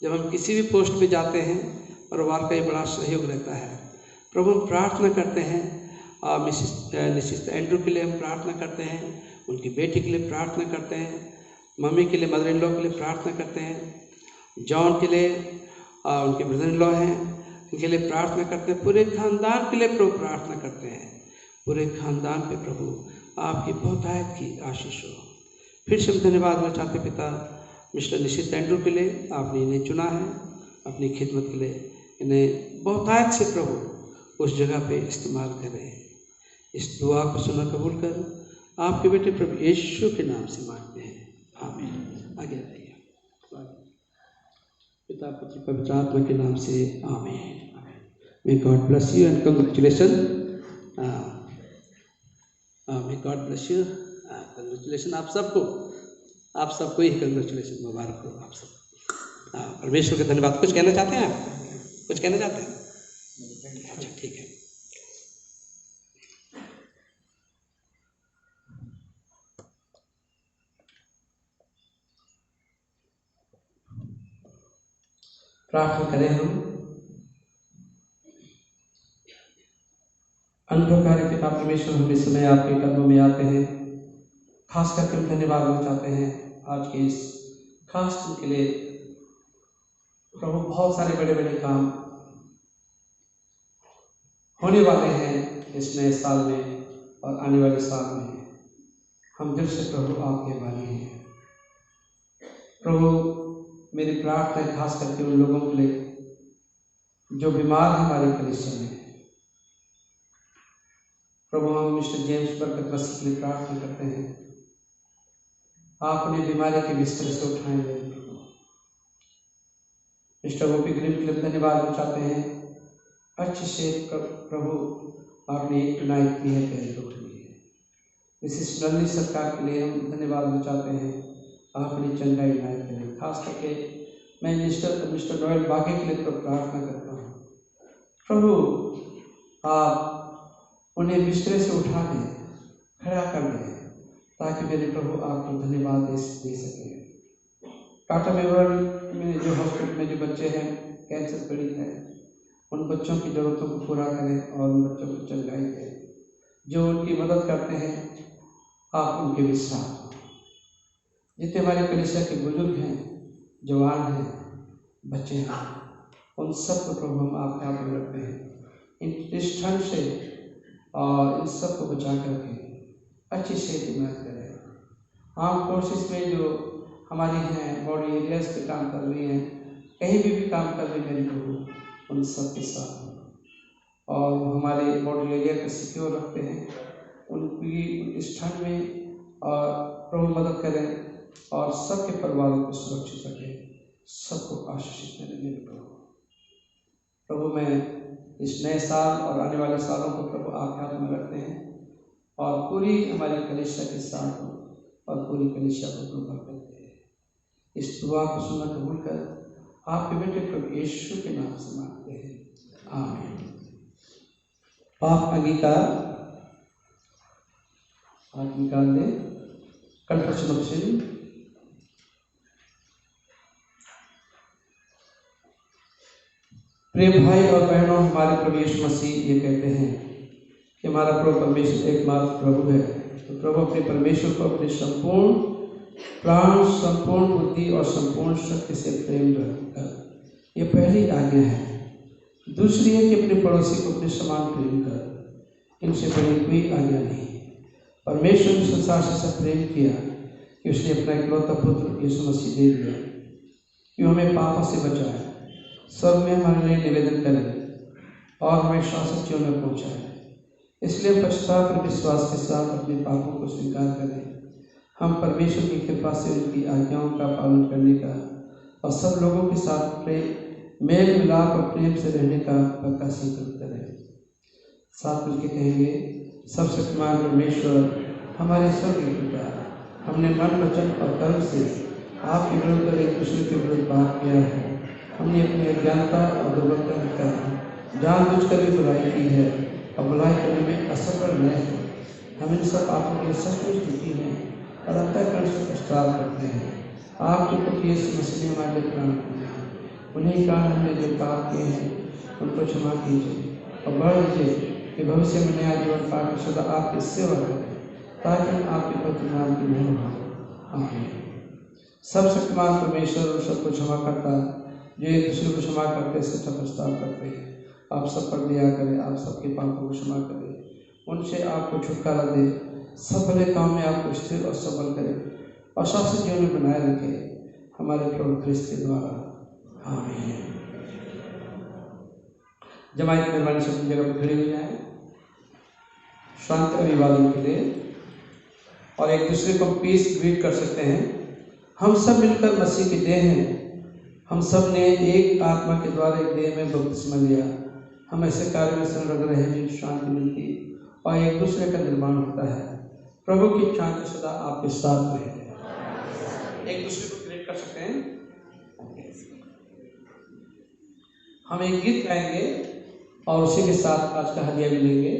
जब हम किसी भी पोस्ट पे जाते हैं परिवार का ये बड़ा सहयोग रहता है। प्रभु हम प्रार्थना करते हैं मिसिस एंड्रू के लिए हम प्रार्थना करते हैं, उनकी बेटी के लिए प्रार्थना करते हैं, मम्मी के लिए, मदर इन लॉ के लिए प्रार्थना करते हैं, जॉन के लिए उनके ब्रदर इन लॉ हैं उनके लिए प्रार्थना करते हैं, पूरे खानदान के लिए प्रभु प्रार्थना करते हैं। पूरे खानदान पे प्रभु आपकी बहुतायत की आशीष हो। फिर से हम धन्यवाद देना चाहते पिता मिस्टर निशित एंड्रू के लिए। आपने इन्हें चुना है अपनी खिदमत के लिए। इन्हें बहुतायत से प्रभु उस जगह पे इस्तेमाल करें। इस दुआ को सुना कबूल कर आपके बेटे प्रभु यीशु के नाम से मांगते हैं, आमीन। आगे आइए। पिता पुत्र पवित्र आत्मा के नाम से आमीन। May God bless you and congratulation. May God bless you. Congratulation आप सबको ही कंग्रेचुलेशन, मुबारक हो आप सब। परमेश्वर का धन्यवाद। कुछ कहना चाहते हैं आप? कुछ कहना चाहते हैं? अच्छा ठीक है। प्रार्थना करें हम। अनुग्रहकारी पिता परमेश्वर, हम इस समय आपके कदमों में आते हैं। खास करके हम धन्यवाद देना चाहते हैं आज के इस खास दिन के लिए। प्रभु बहुत सारे बड़े बड़े काम होने वाले हैं इस नए साल में और आने वाले साल में। हम दिल से प्रभु आपके वाले हैं। प्रभु मेरी प्रार्थना है खास करके उन लोगों के लिए जो बीमार हैं हमारे कलीसिया में। प्रभु हम मिस्टर जेम्स बरकत मसीह के लिए प्रार्थना करते हैं। आप उन्हें बीमारी के बिस्तर से उठाएंगे। मिस्टर गोपी ग्रीन के लिए धन्यवाद देना चाहते हैं। अच्छी से प्रभु आपने इनायत की है, पहले दुख ली है। मिसिस नंदी सरकार के लिए हम धन्यवाद देना चाहते हैं। आपने चंगा इनायत करें। खास करके मैं मिस्टर नोएल बागे के लिए तो प्रार्थना करता हूँ। प्रभु आप उन्हें बिस्तरे से उठा दें, खड़ा कर दें, ताकि मेरे प्रभु आपको धन्यवाद दे सकें। टाटा मेमोरियल में जो हॉस्पिटल में जो बच्चे हैं कैंसर पीड़ित हैं, उन बच्चों की ज़रूरतों को पूरा करें और उन बच्चों को चंगाई दें। जो उनकी मदद करते हैं आप उनके विश्वास। जितने हमारे कलीसिया के बुजुर्ग हैं, जवान हैं, बच्चे हैं, उन सब को प्रभु हम आपके हाथ में रखते हैं। इस ठंड से और इन सब को बचा कर रखें। अच्छी सेहत इनायत करें। आर्म फोर्सेस में जो हमारी हैं बॉडी एरियाज पे काम कर रही हैं, कहीं भी काम कर रही मेरे प्रभु उन सब के साथ और हमारे बॉडी एरिया को सिक्योर रखते हैं। उनकी इस ठंड में और प्रभु मदद करें और सबके परिवारों को सुरक्षित रखें, सबको आशीषित करें मेरे प्रभु। मैं इस नए साल और आने वाले सालों को प्रभु आपके हाथ में रखते हैं और पूरी हमारी कलीसिया के साथ और पूरी कलीसिया को प्रभु करते हैं। इस दुआ को सुनना कबूल कर आपके बेटे प्रभु यीशु के नाम से मांगते हैं, आमीन। पाप अंगीकार लें। Confession of sin. प्रिय भाई और बहनों, हमारे प्रभु यीशु मसीह ये कहते हैं कि हमारा प्रभु परमेश्वर एकमात्र प्रभु है। तो प्रभु अपने परमेश्वर को अपने संपूर्ण प्राण, संपूर्ण बुद्धि और संपूर्ण शक्ति से प्रेम रखकर, ये पहली आज्ञा है। दूसरी है कि अपने पड़ोसी को अपने समान प्रेम कर। इनसे बड़ी कोई आज्ञा नहीं। परमेश्वर ने संसार से सब प्रेम किया कि उसने अपना इकलौता पुत्र यीशु मसीह दे दिया कि हमें पापों से बचाए। सब में हमारे लिए निवेदन करें और हमें शासकियों में पहुँचाए। इसलिए पश्चाताप और विश्वास के साथ अपने पापों को स्वीकार करें। हम परमेश्वर की कृपा से उनकी आज्ञाओं का पालन करने का और सब लोगों के साथ मेल मिलाप और प्रेम से रहने का पक्का संकल्प करें। साथ मिलकर कहेंगे, सर्वशक्तिमान परमेश्वर हमारे स्वर्गीय पिता, हमने मन वचन और कर्म से आपके विरुद्ध और एक दूसरे के विरुद्ध पाप किया है। हमने अपनी अज्ञानता और दुर्बलता के कारण जानबूझकर भी बुराई की है और बुराई करने में असफल रहे हैं। हम इन सब पापों के सचमुच दुखी हैं और अंतःकरण से पछतावा करते हैं। आपके पुत्र यीशु मसीह ने हमारे लिए प्राण दिया, उन्हीं कारण हमने जो पाप किए हैं उनको क्षमा कीजिए और बढ़ लीजिए कि भविष्य में नया जीवन पाकर सदा आपकी सेवा करें, ताकि हम आपके पवित्र नाम की महिमा हो। आमीन। सब शक्तिमान परमेश्वर और सबको क्षमा करता, जो एक दूसरे को क्षमा करते सच्चा पछतावा करते हैं, आप सब पर दया करें, आप सबके पापों को क्षमा करें, उनसे आपको छुटकारा दे, सब भले काम में आपको स्थिर और सबल करें और शाश्वत जीवन में बनाए रखें, हमारे प्रभु क्रिस्त के द्वारा। आमीन। जमायत मेहरबानी से अपनी जगह पर खड़े हो जाए शांत अभिवादन के लिए और एक दूसरे को पीस ग्रीट कर सकते हैं। हम सब मिलकर मसीह की देह हैं। हम सब ने एक आत्मा के द्वारा एक देह में बपतिस्मा लिया। हम ऐसे कार्य में संलग्न लग रहे हैं जिनसे शांति मिलती और एक दूसरे का निर्माण होता है। प्रभु की शांति सदा आपके साथ रहे। एक दूसरे को ग्रीट कर सकते हैं। हम एक गीत गाएंगे और उसी के साथ आज का हदिया भी लेंगे।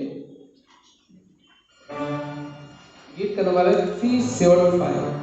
गीत का नंबर है 375।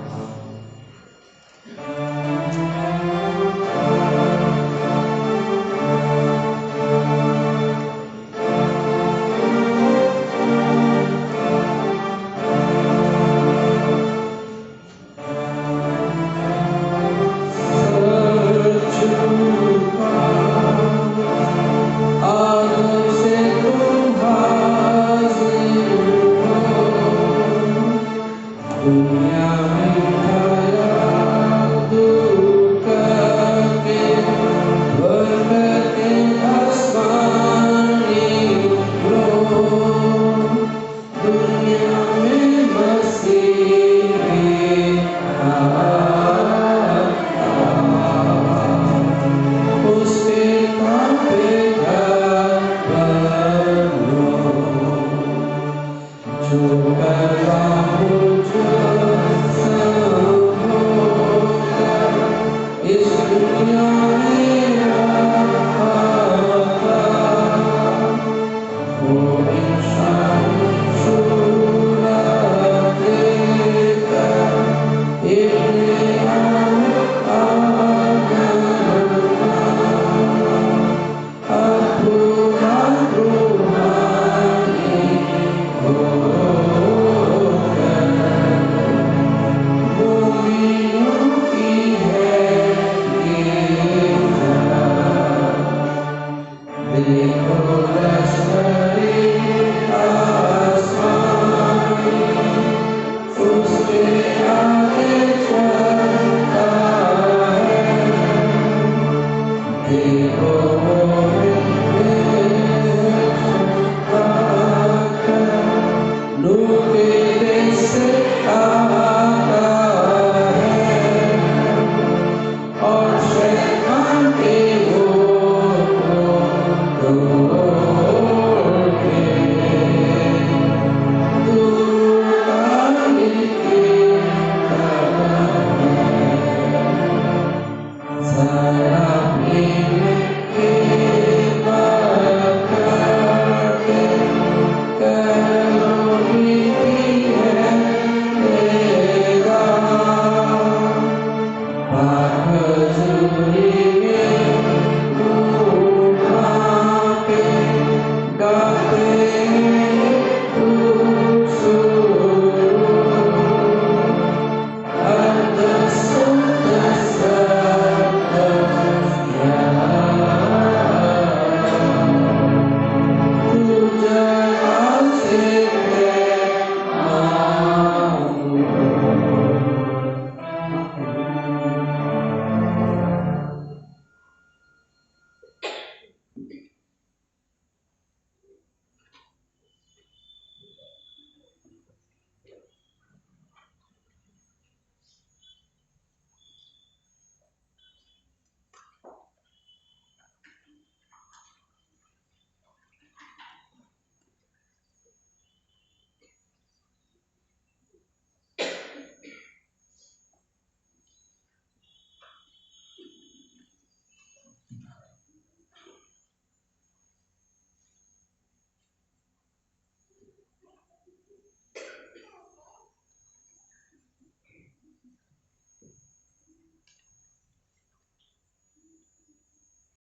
Look at this.